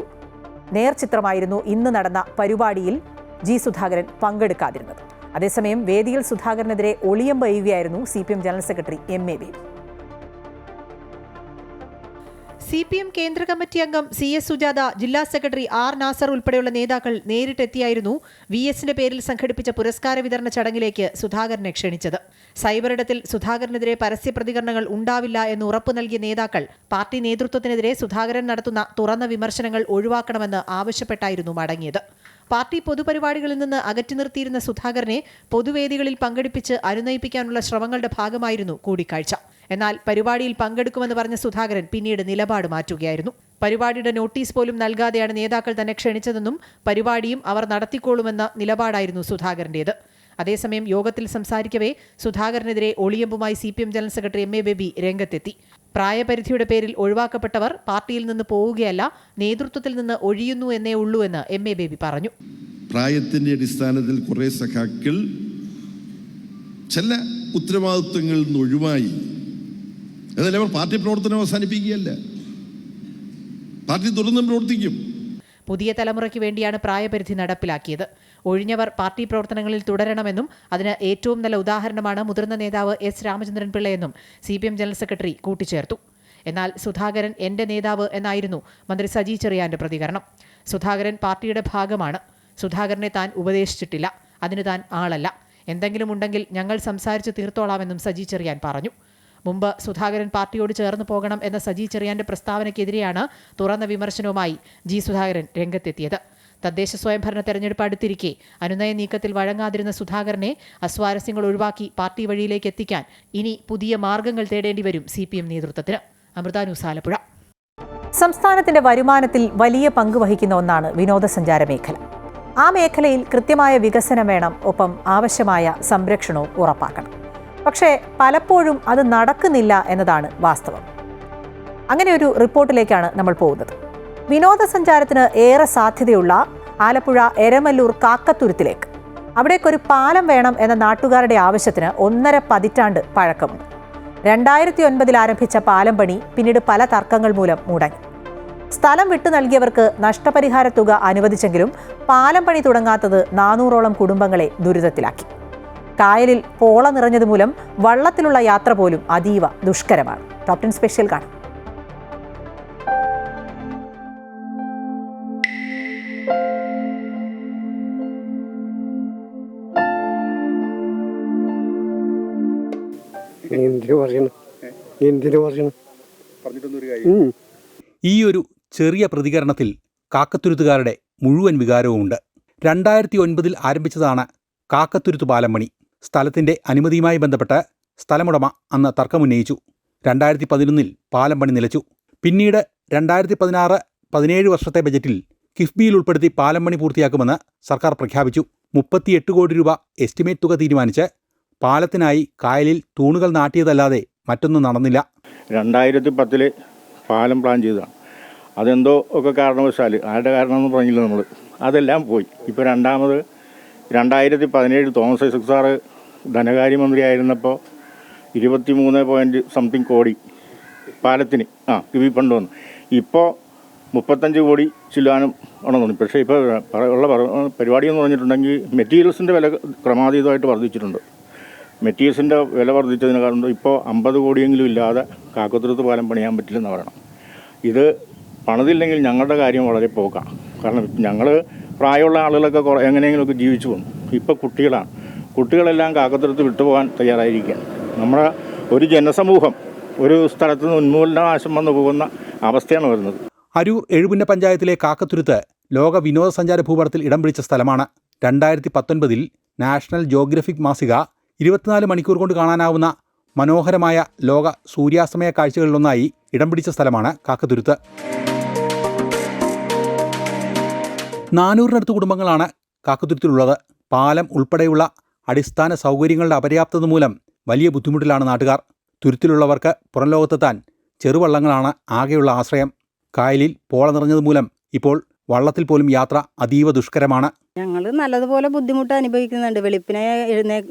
നേർചിത്രമായിരുന്നു ഇന്ന് നടന്ന പരിപാടിയിൽ G. സുധാകരൻ പങ്കെടുക്കാതിരുന്നത്. അതേസമയം വേദിയിൽ സുധാകരനെതിരെ ഒളിയം പെയ്യുകയായിരുന്നു CPM general secretary MA Baby. CPM കേന്ദ്ര കമ്മിറ്റി അംഗം CS സുജാത, ജില്ലാ സെക്രട്ടറി R. നാസർ ഉൾപ്പെടെയുള്ള നേതാക്കൾ നേരിട്ടെത്തിയായിരുന്നു VS-ന്റെ പേരിൽ സംഘടിപ്പിച്ച പുരസ്കാര വിതരണ ചടങ്ങിലേക്ക് സുധാകരനെ ക്ഷണിച്ചത്. സൈബർ ഇടത്തിൽ സുധാകരനെതിരെ പരസ്യ പ്രതികരണങ്ങൾ ഉണ്ടാവില്ല എന്ന് ഉറപ്പു നൽകിയ നേതാക്കൾ പാർട്ടി നേതൃത്വത്തിനെതിരെ സുധാകരൻ നടത്തുന്ന തുറന്ന വിമർശനങ്ങൾ ഒഴിവാക്കണമെന്ന് ആവശ്യപ്പെട്ടായിരുന്നു മടങ്ങിയത്. പാർട്ടി പൊതുപരിപാടികളിൽ നിന്ന് അകറ്റി നിർത്തിയിരുന്ന സുധാകരനെ പൊതുവേദികളിൽ പങ്കെടുപ്പിച്ച് അനുനയിപ്പിക്കാനുള്ള ശ്രമങ്ങളുടെ ഭാഗമായിരുന്നു കൂടിക്കാഴ്ച. എന്നാൽ പരിപാടിയിൽ പങ്കെടുക്കുമെന്ന് പറഞ്ഞ സുധാകരൻ പിന്നീട് നിലപാട് മാറ്റുകയായിരുന്നു. പരിപാടിയുടെ നോട്ടീസ് പോലും നൽകാതെയാണ് നേതാക്കൾ തന്നെ ക്ഷണിച്ചതെന്നും പരിപാടിയും അവർ നടത്തിക്കോളുമെന്ന നിലപാടായിരുന്നു സുധാകരന്റേത്. അതേസമയം യോഗത്തിൽ സംസാരിക്കവേ സുധാകരനെതിരെ ഒളിയമ്പുമായി CPM general secretary MA baby രംഗത്തെത്തി. പ്രായപരിധിയുടെ പേരിൽ ഒഴിവാക്കപ്പെട്ടവർ പാർട്ടിയിൽ നിന്ന് പോവുകയല്ല, നേതൃത്വത്തിൽ നിന്ന് ഒഴിയുന്നു എന്നേ ഉള്ളൂ എന്ന് MA ബേബി പറഞ്ഞു. പ്രായത്തിന്റെ അടിസ്ഥാനത്തിൽ കുറെ സഖാക്കൾ ചില ഉത്തരവാദിത്വങ്ങളിൽ നിന്ന് ഒഴിവായി. അതല്ല, അവർ പാർട്ടി പ്രവർത്തനം അവസാനിപ്പിക്കുകയല്ല, പാർട്ടി തുടർന്നും പ്രവർത്തിക്കും. പുതിയ തലമുറയ്ക്ക് വേണ്ടിയാണ് പ്രായപരിധി നടപ്പിലാക്കിയത്. ഒഴിഞ്ഞവർ പാർട്ടി പ്രവർത്തനങ്ങളിൽ തുടരണമെന്നും അതിന് ഏറ്റവും നല്ല ഉദാഹരണമാണ് മുതിർന്ന നേതാവ് S രാമചന്ദ്രൻ പിള്ളയെന്നും CPM ജനറൽ സെക്രട്ടറി കൂട്ടിച്ചേർത്തു. എന്നാൽ സുധാകരൻ എന്റെ നേതാവ് എന്നായിരുന്നു മന്ത്രി സജി ചെറിയാന്റെ പ്രതികരണം. സുധാകരൻ പാർട്ടിയുടെ ഭാഗമാണ്. സുധാകരനെ താൻ ഉപദേശിച്ചിട്ടില്ല, അതിന് താൻ ആളല്ല. എന്തെങ്കിലും ഉണ്ടെങ്കിൽ ഞങ്ങൾ സംസാരിച്ച് തീർത്തോളാമെന്നും സജി ചെറിയാൻ പറഞ്ഞു. മുമ്പ് സുധാകരൻ പാർട്ടിയോട് ചേർന്ന് പോകണം എന്ന സജി ചെറിയാന്റെ പ്രസ്താവനയ്ക്കെതിരെയാണ് തുറന്ന വിമർശനവുമായി G സുധാകരൻ രംഗത്തെത്തിയത്. തദ്ദേശ സ്വയംഭരണ തെരഞ്ഞെടുപ്പ് അടുത്തിരിക്കെ അനുനയ നീക്കത്തിൽ വഴങ്ങാതിരുന്ന സുധാകരനെ അസ്വാരസ്യങ്ങൾ ഒഴിവാക്കി പാർട്ടി വഴിയിലേക്ക് എത്തിക്കാൻ ഇനി പുതിയ മാർഗങ്ങൾ തേടേണ്ടി വരും CPM നേതൃത്വത്തിന്. അമൃത ന്യൂസ് ആലപ്പുഴ. സംസ്ഥാനത്തിന്റെ വരുമാനത്തിൽ വലിയ പങ്ക് വഹിക്കുന്ന ഒന്നാണ് വിനോദസഞ്ചാര മേഖല. ആ മേഖലയിൽ കൃത്യമായ വികസനം വേണം, ഒപ്പം ആവശ്യമായ സംരക്ഷണവും ഉറപ്പാക്കണം. പക്ഷേ പലപ്പോഴും അത് നടക്കുന്നില്ല എന്നതാണ് വാസ്തവം. അങ്ങനെ ഒരു റിപ്പോർട്ടിലേക്കാണ് നമ്മൾ പോകുന്നത്. വിനോദസഞ്ചാരത്തിന് ഏറെ സാധ്യതയുള്ള ആലപ്പുഴ എരമല്ലൂർ കാക്കത്തുരുത്തിലേക്ക്, അവിടേക്കൊരു പാലം വേണം എന്ന നാട്ടുകാരുടെ ആവശ്യത്തിന് 1.5 പതിറ്റാണ്ട് പഴക്കമുണ്ട്. 2009 ആരംഭിച്ച പാലം പണി പിന്നീട് പല തർക്കങ്ങൾ മൂലം മുടങ്ങി. സ്ഥലം വിട്ടു നൽകിയവർക്ക് നഷ്ടപരിഹാര തുക അനുവദിച്ചെങ്കിലും പാലം പണി തുടങ്ങാത്തത് 400ഓളം കുടുംബങ്ങളെ ദുരിതത്തിലാക്കി. കായലിൽ പോള നിറഞ്ഞതുമൂലം വള്ളത്തിലുള്ള യാത്ര പോലും അതീവ ദുഷ്കരമാണ്. ടോപ് 10 സ്പെഷ്യൽ കാണാം. ഈ ഒരു ചെറിയ പ്രതികരണത്തിൽ കാക്കത്തുരുത്തുകാരുടെ മുഴുവൻ വികാരവുമുണ്ട്. 2009 ആരംഭിച്ചതാണ് കാക്കത്തുരുത്ത് പാലം പണി. സ്ഥലത്തിന്റെ അനുമതിയുമായി ബന്ധപ്പെട്ട് സ്ഥലമുടമ അന്ന് തർക്കമുന്നയിച്ചു. 2011 പാലം പണി നിലച്ചു. പിന്നീട് 2016-17 വർഷത്തെ ബജറ്റിൽ കിഫ്ബിയിൽ ഉൾപ്പെടുത്തി പാലം പണി പൂർത്തിയാക്കുമെന്ന് സർക്കാർ പ്രഖ്യാപിച്ചു. 38 കോടി രൂപ എസ്റ്റിമേറ്റ് തുക തീരുമാനിച്ച് പാലത്തിനായി കായലിൽ തൂണുകൾ നാട്ടിയതല്ലാതെ മറ്റൊന്നും നടന്നില്ല. 2010 പാലം പ്ലാൻ ചെയ്തതാണ്. അതെന്തോ ഒക്കെ കാരണവശാൽ, ആരുടെ കാരണമെന്ന് പറഞ്ഞില്ല നമ്മൾ, അതെല്ലാം പോയി. ഇപ്പോൾ 2017 തോമസ് ഐസക് സാറ് ധനകാര്യമന്ത്രിയായിരുന്നപ്പോൾ 23 കോടി പാലത്തിന് കിഫ്ബി ഫണ്ട് വന്നു. ഇപ്പോൾ 35 കോടി ചില്ലാനും ഉണ്ടെന്നു. പക്ഷേ ഇപ്പോൾ ഉള്ള പരിപാടിയെന്ന് പറഞ്ഞിട്ടുണ്ടെങ്കിൽ മെറ്റീരിയൽസിൻ്റെ വില ക്രമാതീതമായിട്ട് വർദ്ധിച്ചിട്ടുണ്ട്. മെറ്റീരിയൽസിൻ്റെ വില വർദ്ധിച്ചതിന് കാരണം ഇപ്പോൾ 50 കോടിയെങ്കിലും ഇല്ലാതെ കാക്കത്തുരുത്ത് പാലം പണിയാൻ പറ്റില്ലെന്ന് പറയണം. ഇത് പണിതില്ലെങ്കിൽ ഞങ്ങളുടെ കാര്യം വളരെ പോക്കാണ്. കാരണം ഞങ്ങൾ പ്രായമുള്ള ആളുകളൊക്കെ എങ്ങനെയെങ്കിലുമൊക്കെ ജീവിച്ചു പോകുന്നു. ഇപ്പോൾ കുട്ടികളെല്ലാം കാക്കത്തുരുത്ത് വിട്ടുപോകാൻ തയ്യാറായിരിക്കുക. നമ്മുടെ ഒരു ജനസമൂഹം ഒരു സ്ഥലത്ത് നിന്ന് ഉന്മൂലനാശം വന്നു പോകുന്ന അവസ്ഥയാണ് വരുന്നത്. അരൂർ എഴുപുന്ന പഞ്ചായത്തിലെ കാക്കത്തുരുത്ത് ലോക വിനോദസഞ്ചാര ഭൂപടത്തിൽ ഇടം പിടിച്ച സ്ഥലമാണ്. 2019 നാഷണൽ ജോഗ്രഫിക് മാസിക 24 മണിക്കൂർ കൊണ്ട് കാണാനാവുന്ന മനോഹരമായ ലോക സൂര്യാസ്തമയ കാഴ്ചകളിലൊന്നായി ഇടം പിടിച്ച സ്ഥലമാണ് കാക്കത്തുരുത്ത്. 400-നടുത്ത് കുടുംബങ്ങളാണ് കാക്കത്തുരുത്തിലുള്ളത്. പാലം ഉൾപ്പെടെയുള്ള അടിസ്ഥാന സൗകര്യങ്ങളുടെ അപര്യാപ്തത മൂലം വലിയ ബുദ്ധിമുട്ടിലാണ് നാട്ടുകാർ. തുരുത്തിലുള്ളവർക്ക് പുറം ലോകത്തെത്താൻ ചെറുവള്ളങ്ങളാണ് ആകെയുള്ള ആശ്രയം. കായലിൽ പോള നിറഞ്ഞതുമൂലം ഇപ്പോൾ വള്ളത്തിൽ പോലും യാത്ര അതീവ ദുഷ്കരമാണ്. ഞങ്ങൾ നല്ലതുപോലെ ബുദ്ധിമുട്ട് അനുഭവിക്കുന്നുണ്ട്. വെളുപ്പിനെ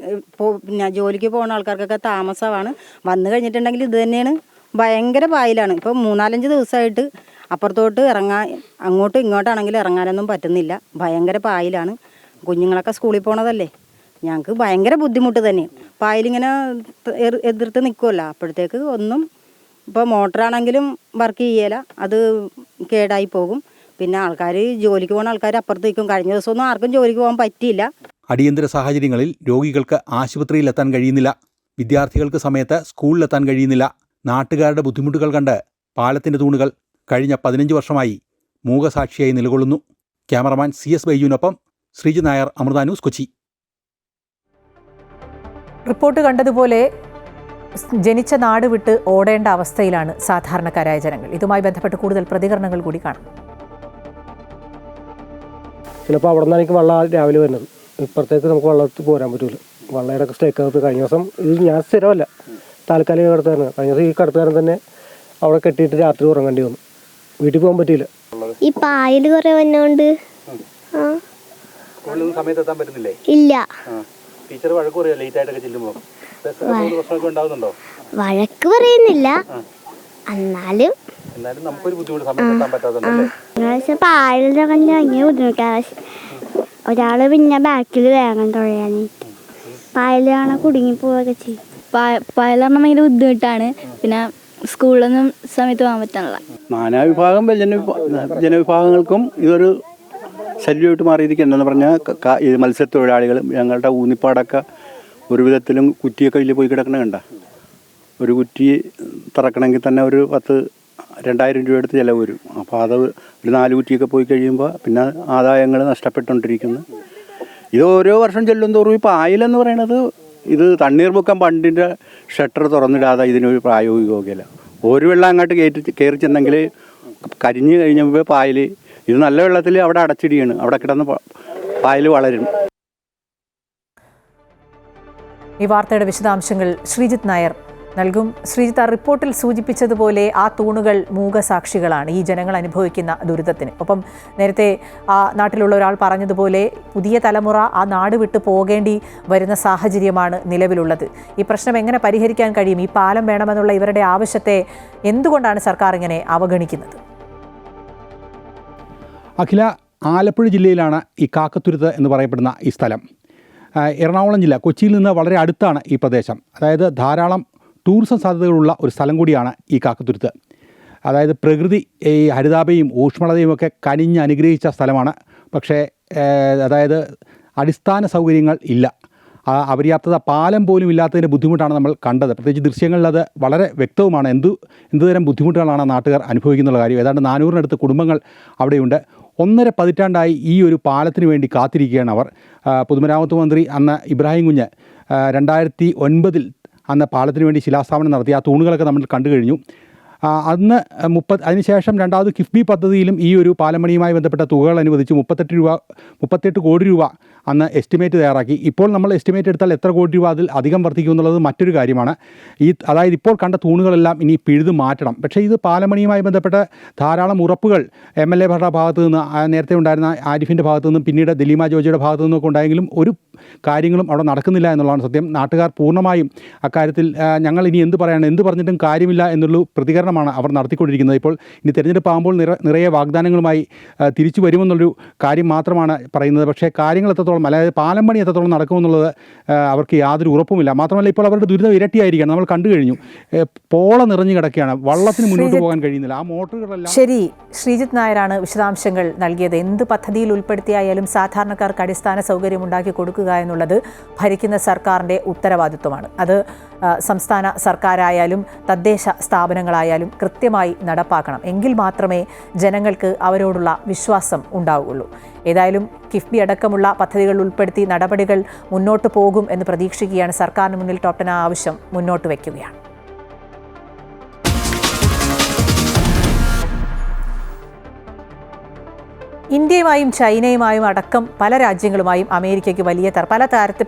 പിന്നെ ജോലിക്ക് പോകുന്ന ആൾക്കാർക്കൊക്കെ താമസമാണ്. വന്നു കഴിഞ്ഞിട്ടുണ്ടെങ്കിൽ ഇത് തന്നെയാണ്, ഭയങ്കര പായലാണ്. ഇപ്പോൾ 3-4 ദിവസമായിട്ട് അപ്പുറത്തോട്ട് അങ്ങോട്ടും ഇങ്ങോട്ടാണെങ്കിലും ഇറങ്ങാനൊന്നും പറ്റുന്നില്ല. ഭയങ്കര പായലാണ്. കുഞ്ഞുങ്ങളൊക്കെ സ്കൂളിൽ പോണതല്ലേ, ഞങ്ങൾക്ക് ഭയങ്കര ബുദ്ധിമുട്ട് തന്നെയാണ്. പായലിങ്ങനെ എതിർത്ത് നിൽക്കുമല്ലോ, അപ്പോഴത്തേക്ക് ഒന്നും ഇപ്പോൾ മോട്ടറാണെങ്കിലും വർക്ക് ചെയ്യല, അത് കേടായി പോകും. പിന്നെ ആൾക്കാർ ജോലിക്ക് പോകുന്ന ആൾക്കാർ അപ്പുറത്ത് നിൽക്കും. കഴിഞ്ഞ ദിവസമൊന്നും ആർക്കും ജോലിക്ക് പോകാൻ പറ്റിയില്ല. അടിയന്തര സാഹചര്യങ്ങളിൽ രോഗികൾക്ക് ആശുപത്രിയിലെത്താൻ കഴിയുന്നില്ല. വിദ്യാർത്ഥികൾക്ക് സമയത്ത് സ്കൂളിലെത്താൻ കഴിയുന്നില്ല. നാട്ടുകാരുടെ ബുദ്ധിമുട്ടുകൾ കണ്ട് പാലത്തിൻ്റെ തൂണുകൾ കഴിഞ്ഞ 15 വർഷമായി മൂകസാക്ഷിയായി നിലകൊള്ളുന്നു. ക്യാമറമാൻ CS ബൈജുവിനൊപ്പം ശ്രീജിത്ത് നായർ, അമൃത ന്യൂസ്, കൊച്ചി. റിപ്പോർട്ട് കണ്ടതുപോലെ ജനിച്ച നാട് വിട്ട് ഓടേണ്ട അവസ്ഥയിലാണ് സാധാരണക്കാരായ ജനങ്ങൾ. ഇതുമായി ബന്ധപ്പെട്ട് കൂടുതൽ പ്രതികരണങ്ങൾ കൂടി കാണാം. ചിലപ്പോൾ അവിടെ നിന്നാണ് എനിക്ക് വെള്ളം രാവിലെ വരുന്നത്. ഇപ്പുറത്തേക്ക് നമുക്ക് വെള്ളത്തിൽ പോരാൻ പറ്റില്ല. വെള്ളയുടെ സ്റ്റേക്ക് ആയിട്ട് കഴിഞ്ഞ ദിവസം ഇത് ഞാൻ സ്ഥിരമല്ല, താൽക്കാലിക കടത്തുകാരനാണ്. കഴിഞ്ഞ ദിവസം ഈ കടത്തുകാരൻ തന്നെ അവിടെ കെട്ടിയിട്ട് രാത്രി ഉറങ്ങേണ്ടി വന്നു. വീട്ടിൽ പോകാൻ പറ്റിയില്ല. ഈ പായൽ കുറെ വന്നോണ്ട് ഇല്ല. ടീച്ചർ വഴക്ക് പറയാ ലേറ്റ് ആയിട്ടൊക്കെ ചെല്ലുമ്പോൾ പ്രശ്നമൊക്കെ ഉണ്ടാവുന്നുണ്ടോ? വഴക്ക് പറയുന്നില്ല, എന്നാലും നമുക്കൊരു ബുദ്ധിമുട്ട് സമയത്ത് എത്താൻ പറ്റാതെ പായലിന്റെ ഭയങ്കര ബുദ്ധിമുട്ടാണ്. ഒരാള് പിന്നെ ബാക്കിൽ വേഗം തുഴയാനായിട്ട് പായലാണ് കുടുങ്ങി പോവുകയൊക്കെ ചെയ്യും. പായലാണ് ഭയങ്കര ബുദ്ധിമുട്ടാണ്. പിന്നെ സ്കൂളിലൊന്നും സമയത്ത് പോകാൻ പറ്റാനുള്ള നാനാവിഭാഗം ജനവിഭാഗങ്ങൾക്കും ഇതൊരു ശല്യമായിട്ട് മാറിയിരിക്കുക. എന്താണെന്ന് പറഞ്ഞാൽ ഈ മത്സ്യത്തൊഴിലാളികൾ ഞങ്ങളുടെ ഊന്നിപ്പാടൊക്കെ ഒരു വിധത്തിലും കുറ്റിയൊക്കെ വലിയ പോയി കിടക്കണ കണ്ട. ഒരു കുറ്റി തുറക്കണമെങ്കിൽ തന്നെ ഒരു 2,000 രൂപ എടുത്ത് ചിലവ് വരും. അപ്പോൾ അത് ഒരു 4 കുറ്റിയൊക്കെ പോയി കഴിയുമ്പോൾ പിന്നെ ആദായങ്ങൾ നഷ്ടപ്പെട്ടുകൊണ്ടിരിക്കുന്നു. ഇത് ഓരോ വർഷം ചെല്ലും തോറും ഈ പായലെന്ന് പറയുന്നത് ഇത് തണ്ണീർമുക്കം ബണ്ടിൻ്റെ ഷട്ടർ തുറന്നിടാതെ ഇതിനൊരു പ്രായോഗികമല്ല. ഒരു വെള്ളം അങ്ങോട്ട് കയറി ചെന്നെങ്കിൽ കരിഞ്ഞു കഴിഞ്ഞപ്പോൾ പായൽ ഇത് നല്ല വെള്ളത്തിൽ അവിടെ അടച്ചിടിയാണ്. അവിടെ കിടന്ന് പായൽ വളരും. ഈ വാർത്തയുടെ വിശദാംശങ്ങൾ ശ്രീജിത്ത് നായർ നൽകും. ശ്രീജിത്ത്, ആ റിപ്പോർട്ടിൽ സൂചിപ്പിച്ചതുപോലെ ആ തൂണുകൾ മൂകസാക്ഷികളാണ് ഈ ജനങ്ങൾ അനുഭവിക്കുന്ന ദുരിതത്തിന്. ഒപ്പം നേരത്തെ ആ നാട്ടിലുള്ള ഒരാൾ പറഞ്ഞതുപോലെ പുതിയ തലമുറ ആ നാട് വിട്ട് പോകേണ്ടി വരുന്ന സാഹചര്യമാണ് നിലവിലുള്ളത്. ഈ പ്രശ്നം എങ്ങനെ പരിഹരിക്കാൻ കഴിയും? ഈ പാലം വേണമെന്നുള്ള ഇവരുടെ ആവശ്യത്തെ എന്തുകൊണ്ടാണ് സർക്കാർ ഇങ്ങനെ അവഗണിക്കുന്നത്? അഖില, ആലപ്പുഴ ജില്ലയിലാണ് ഈ കാക്കത്തുരുത്ത് എന്ന് പറയപ്പെടുന്ന ഈ സ്ഥലം. എറണാകുളം ജില്ല, കൊച്ചിയിൽ നിന്ന് വളരെ അടുത്താണ് ഈ പ്രദേശം. അതായത് ധാരാളം ടൂറിസം സാധ്യതകളുള്ള ഒരു സ്ഥലം കൂടിയാണ് ഈ കാക്കത്തുരുത്ത്. അതായത് പ്രകൃതി ഈ ഹരിതാപയും ഊഷ്മളതയും ഒക്കെ കനിഞ്ഞ് അനുഗ്രഹിച്ച സ്ഥലമാണ്. പക്ഷേ അതായത് അടിസ്ഥാന സൗകര്യങ്ങൾ ഇല്ല. അപര്യാപ്തത, പാലം പോലും ഇല്ലാത്തതിൻ്റെ ബുദ്ധിമുട്ടാണ് നമ്മൾ കണ്ടത്. പ്രത്യേകിച്ച് ദൃശ്യങ്ങളിൽ അത് വളരെ വ്യക്തവുമാണ്. എന്തുതരം ബുദ്ധിമുട്ടുകളാണ് നാട്ടുകാർ അനുഭവിക്കുന്ന കാര്യം. ഏതാണ്ട് 400-നടുത്ത് കുടുംബങ്ങൾ അവിടെയുണ്ട്. 1.5 പതിറ്റാണ്ടായി ഈ ഒരു പാലത്തിന് വേണ്ടി കാത്തിരിക്കുകയാണ് അവർ. പൊതുമരാമത്ത് മന്ത്രി അന്ന് ഇബ്രാഹിം കുഞ്ഞ് 2009 അന്ന് പാലത്തിന് വേണ്ടി ശിലാസ്ഥാപനം നടത്തി. ആ തൂണുകളൊക്കെ നമ്മൾ കണ്ടു കഴിഞ്ഞു. അന്ന് അതിനുശേഷം രണ്ടാമത് കിഫ്ബി പദ്ധതിയിലും ഈ ഒരു പാലം പണിയുമായി ബന്ധപ്പെട്ട തുകകൾ അനുവദിച്ച് 38 കോടി രൂപ അന്ന് എസ്റ്റിമേറ്റ് തയ്യാറാക്കി. ഇപ്പോൾ നമ്മൾ എസ്റ്റിമേറ്റ് എടുത്താൽ എത്ര കോടി രൂപ അതിൽ അധികം വർദ്ധിക്കും എന്നുള്ളത് മറ്റൊരു കാര്യമാണ്. അതായത് ഇപ്പോൾ കണ്ട തൂണുകളെല്ലാം ഇനി പിഴുതു മാറ്റണം. പക്ഷേ ഇത് പാലം പണിയുമായി ബന്ധപ്പെട്ട ധാരാളം ഉറപ്പുകൾ MLA ഭാഗത്തു നിന്ന്, നേരത്തെ ഉണ്ടായിരുന്ന ആരിഫിൻ്റെ ഭാഗത്തു നിന്നും പിന്നീട് ദിലീമ ജോർജിയുടെ ഭാഗത്തു നിന്നൊക്കെ ഉണ്ടായെങ്കിലും ഒരു കാര്യങ്ങളും അവിടെ നടക്കുന്നില്ല എന്നുള്ളതാണ് സത്യം. നാട്ടുകാർ പൂർണ്ണമായും അക്കാര്യത്തിൽ ഞങ്ങൾ ഇനി എന്ത് പറഞ്ഞിട്ടും കാര്യമില്ല എന്നുള്ള പ്രതികരണമാണ് അവർ നടത്തിക്കൊണ്ടിരിക്കുന്നത്. ഇപ്പോൾ ഇനി തെരഞ്ഞെടുപ്പ് ആകുമ്പോൾ നിറയെ വാഗ്ദാനങ്ങളുമായി തിരിച്ചു വരുമെന്നുള്ളൊരു കാര്യം മാത്രമാണ് പറയുന്നത്. പക്ഷേ കാര്യങ്ങൾ എത്രത്തോളം, അതായത് പാലം പണി എത്രത്തോളം നടക്കുമെന്നുള്ളത് അവർക്ക് യാതൊരു ഉറപ്പുമില്ല. മാത്രമല്ല ഇപ്പോൾ അവരുടെ ദുരിതം ഇരട്ടിയായിരിക്കുകയാണ്. നമ്മൾ കണ്ടു കഴിഞ്ഞു, പോള നിറഞ്ഞു കിടക്കുകയാണ്, വള്ളത്തിന് മുന്നോട്ട് പോകാൻ കഴിയുന്നില്ല. ആ മോട്ടോറുകളെല്ലാം. ശരി, ശ്രീജിത്ത് നായരാണ് വിശദാംശങ്ങൾ നൽകിയത്. എന്ത് പദ്ധതിയിൽ ഉൾപ്പെടുത്തിയായാലും സാധാരണക്കാർക്ക് അടിസ്ഥാന സൗകര്യം ഉണ്ടാക്കി കൊടുക്കുക എന്നുള്ളത് ഭരിക്കുന്ന സർക്കാരിൻ്റെ ഉത്തരവാദിത്വമാണ്. അത് സംസ്ഥാന സർക്കാരായാലും തദ്ദേശ സ്ഥാപനങ്ങളായാലും കൃത്യമായി നടപ്പാക്കണം. എങ്കിൽ മാത്രമേ ജനങ്ങൾക്ക് അവരോടുള്ള വിശ്വാസം ഉണ്ടാവുകയുള്ളൂ. ഏതായാലും കിഫ്ബി അടക്കമുള്ള പദ്ധതികൾ ഉൾപ്പെടുത്തി നടപടികൾ മുന്നോട്ട് പോകും എന്ന് പ്രതീക്ഷിക്കുകയാണ്. സർക്കാരിന് മുന്നിൽ ടോപ് 10 ആവശ്യം മുന്നോട്ട് വയ്ക്കുകയാണ്. ഇന്ത്യയുമായും ചൈനയുമായും അടക്കം പല രാജ്യങ്ങളുമായും അമേരിക്കയ്ക്ക്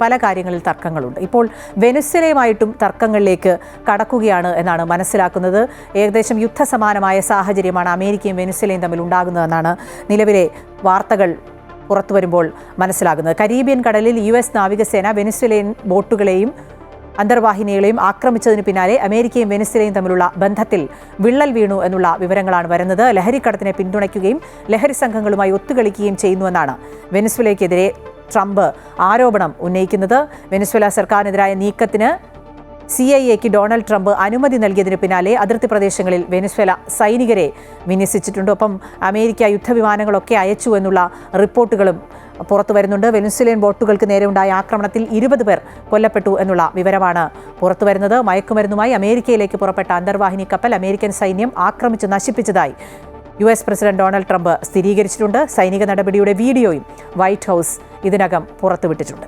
പല കാര്യങ്ങളിൽ തർക്കങ്ങളുണ്ട്. ഇപ്പോൾ വെനസ്വേലയുമായിട്ടും തർക്കങ്ങളിലേക്ക് കടക്കുകയാണ് എന്നാണ് മനസ്സിലാക്കുന്നത്. ഏകദേശം യുദ്ധസമാനമായ സാഹചര്യമാണ് അമേരിക്കയും വെനസ്വേലയും തമ്മിൽ ഉണ്ടാകുന്നതെന്നാണ് നിലവിലെ വാർത്തകൾ പുറത്തു വരുമ്പോൾ മനസ്സിലാകുന്നത്. കരീബിയൻ കടലിൽ US നാവികസേന വെനസ്വേലൻ ബോട്ടുകളെയും അന്തർവാഹിനികളെയും ആക്രമിച്ചതിന് പിന്നാലെ അമേരിക്കയും വെനസ്വേലയും തമ്മിലുള്ള ബന്ധത്തിൽ വിള്ളൽ വീണു എന്നുള്ള വിവരങ്ങളാണ് വരുന്നത്. ലഹരിക്കടത്തിനെ പിന്തുണയ്ക്കുകയും ലഹരി സംഘങ്ങളുമായി ഒത്തുകളിക്കുകയും ചെയ്യുന്നുവെന്നാണ് വെനസ്വേലയ്ക്കെതിരെ ട്രംപ് ആരോപണം ഉന്നയിക്കുന്നത്. വെനസ്വേല സർക്കാരിനെതിരായ നീക്കത്തിന് CIA ഡൊണാൾഡ് ട്രംപ് അനുമതി നൽകിയതിന് പിന്നാലെ അതിർത്തി പ്രദേശങ്ങളിൽ വെനസ്വേല സൈനികരെ വിന്യസിച്ചിട്ടുണ്ട്. ഒപ്പം അമേരിക്ക യുദ്ധവിമാനങ്ങളൊക്കെ അയച്ചു എന്നുള്ള റിപ്പോർട്ടുകളും പുറത്തു വരുന്നുണ്ട്. വെനസ്വേലൻ ബോട്ടുകൾക്ക് നേരെ ഉണ്ടായ ആക്രമണത്തിൽ 20 പേർ കൊല്ലപ്പെട്ടു എന്നുള്ള വിവരമാണ് പുറത്തു വരുന്നത്. മയക്കുമരുന്നുമായി അമേരിക്കയിലേക്ക് പുറപ്പെട്ട അന്തർവാഹിനി കപ്പൽ അമേരിക്കൻ സൈന്യം ആക്രമിച്ച് നശിപ്പിച്ചതായി US പ്രസിഡന്റ് ഡൊണാൾഡ് ട്രംപ് സ്ഥിരീകരിച്ചിട്ടുണ്ട്. സൈനിക നടപടിയുടെ വീഡിയോയും വൈറ്റ് ഹൗസ് ഇതിനകം പുറത്തുവിട്ടിട്ടുണ്ട്.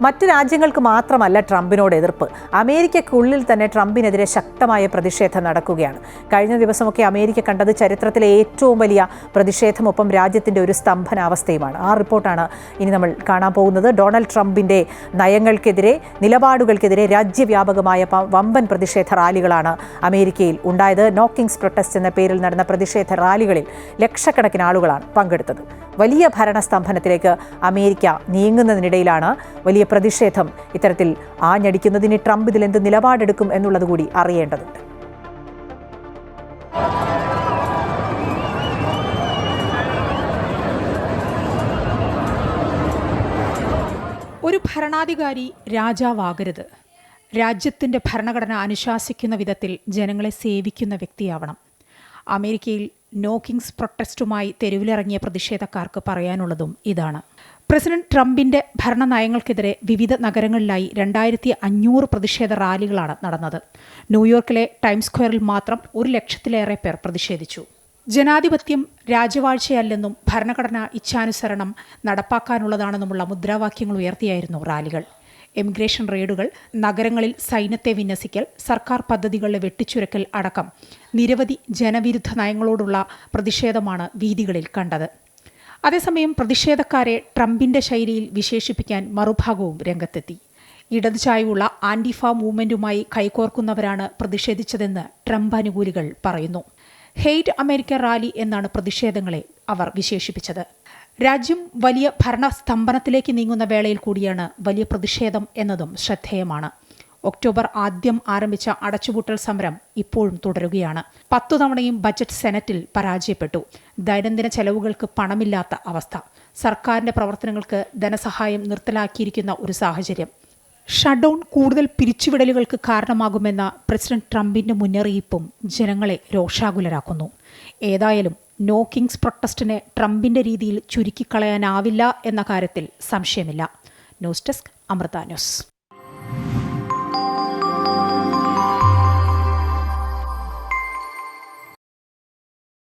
മറ്റ് രാജ്യങ്ങൾക്ക് മാത്രമല്ല ട്രംപിനോട് എതിർപ്പ്. അമേരിക്കയ്ക്കുള്ളിൽ തന്നെ ട്രംപിനെതിരെ ശക്തമായ പ്രതിഷേധം നടക്കുകയാണ്. കഴിഞ്ഞ ദിവസമൊക്കെ അമേരിക്ക കണ്ടത് ചരിത്രത്തിലെ ഏറ്റവും വലിയ പ്രതിഷേധമൊപ്പം രാജ്യത്തിൻ്റെ ഒരു സ്തംഭനാവസ്ഥയുമാണ്. ആ റിപ്പോർട്ടാണ് ഇനി നമ്മൾ കാണാൻ പോകുന്നത്. ഡൊണാൾഡ് ട്രംപിൻ്റെ നയങ്ങൾക്കെതിരെ, നിലപാടുകൾക്കെതിരെ രാജ്യവ്യാപകമായ വമ്പൻ പ്രതിഷേധ റാലികളാണ് അമേരിക്കയിൽ ഉണ്ടായത്. നോ കിങ്സ് പ്രൊട്ടസ്റ്റ് എന്ന പേരിൽ നടന്ന പ്രതിഷേധ റാലികളിൽ ലക്ഷക്കണക്കിന് ആളുകളാണ് പങ്കെടുത്തത്. വലിയ ഭരണസ്തംഭനത്തിലേക്ക് അമേരിക്ക നീങ്ങുന്നതിനിടയിലാണ് വലിയ പ്രതിഷേധം ഇത്തരത്തിൽ ആഞ്ഞടിക്കുന്നതിന്. ട്രംപ് ഇതിൽ എന്ത് നിലപാടെടുക്കും എന്നുള്ളത് കൂടി അറിയേണ്ടതുണ്ട്. ഒരു ഭരണാധികാരി രാജാവാകരുത്. രാജ്യത്തിൻ്റെ ഭരണഘടന അനുശാസിക്കുന്ന വിധത്തിൽ ജനങ്ങളെ സേവിക്കുന്ന വ്യക്തിയാവണം. അമേരിക്കയിൽ നോ കിങ്സ് പ്രൊട്ടസ്റ്റുമായി തെരുവിലിറങ്ങിയ പ്രതിഷേധക്കാർക്ക് പറയാനുള്ളതും ഇതാണ്. പ്രസിഡന്റ് ട്രംപിന്റെ ഭരണനയങ്ങൾക്കെതിരെ വിവിധ നഗരങ്ങളിലായി 2500 പ്രതിഷേധ റാലികളാണ് നടന്നത്. ന്യൂയോർക്കിലെ ടൈംസ് സ്ക്വയറിൽ മാത്രം 100,000-ലേറെ പേർ പ്രതിഷേധിച്ചു. ജനാധിപത്യം രാജവാഴ്ചയല്ലെന്നും ഭരണഘടന ഇച്ഛാനുസരണം നടപ്പാക്കാനുള്ളതാണെന്നുമുള്ള മുദ്രാവാക്യങ്ങൾ ഉയർത്തിയായിരുന്നു റാലികൾ. എമിഗ്രേഷൻ റെയ്ഡുകൾ, നഗരങ്ങളിൽ സൈന്യത്തെ വിന്യസിക്കൽ, സർക്കാർ പദ്ധതികളുടെ വെട്ടിച്ചുരക്കൽ അടക്കം നിരവധി ജനവിരുദ്ധ നയങ്ങളോടുള്ള പ്രതിഷേധമാണ് വീഥികളിൽ കണ്ടത്. അതേസമയം പ്രതിഷേധക്കാരെ ട്രംപിന്റെ ശൈലിയിൽ വിശേഷിപ്പിക്കാൻ മറുഭാഗവും രംഗത്തെത്തി. ഇടത് ചായ്വുള്ള ആന്റിഫ മൂവ്മെന്റുമായി കൈകോർക്കുന്നവരാണ് പ്രതിഷേധിച്ചതെന്ന് ട്രംപ് അനുകൂലികൾ പറയുന്നു. ഹെയ്റ്റ് അമേരിക്ക റാലി എന്നാണ് പ്രതിഷേധങ്ങളെ അവർ വിശേഷിപ്പിച്ചത്. രാജ്യം വലിയ ഭരണസ്തംഭനത്തിലേക്ക് നീങ്ങുന്ന വേളയിൽ കൂടിയാണ് വലിയ പ്രതിഷേധം എന്നതും ശ്രദ്ധേയമാണ്. ഒക്ടോബർ ആദ്യം ആരംഭിച്ച അടച്ചുപൂട്ടൽ സമരം ഇപ്പോഴും തുടരുകയാണ്. 10 തവണയും ബജറ്റ് സെനറ്റിൽ പരാജയപ്പെട്ടു. ദൈനംദിന ചെലവുകൾക്ക് പണമില്ലാത്ത അവസ്ഥ. സർക്കാരിന്റെ പ്രവർത്തനങ്ങൾക്ക് ധനസഹായം നിർത്തലാക്കിയിരിക്കുന്ന ഒരു സാഹചര്യം. ഷട്ട്ഡൗൺ കൂടുതൽ പിരിച്ചുവിടലുകൾക്ക് കാരണമാകുമെന്ന പ്രസിഡന്റ് ട്രംപിന്റെ മുന്നറിയിപ്പും ജനങ്ങളെ രോഷാകുലരാക്കുന്നു. ഏതായാലും നോ കിങ്സ് പ്രൊട്ടസ്റ്റിനെ ട്രംപിന്റെ രീതിയിൽ ചുരുക്കിക്കളയാനാവില്ല എന്ന കാര്യത്തിൽ സംശയമില്ല. News desk, Amrita news.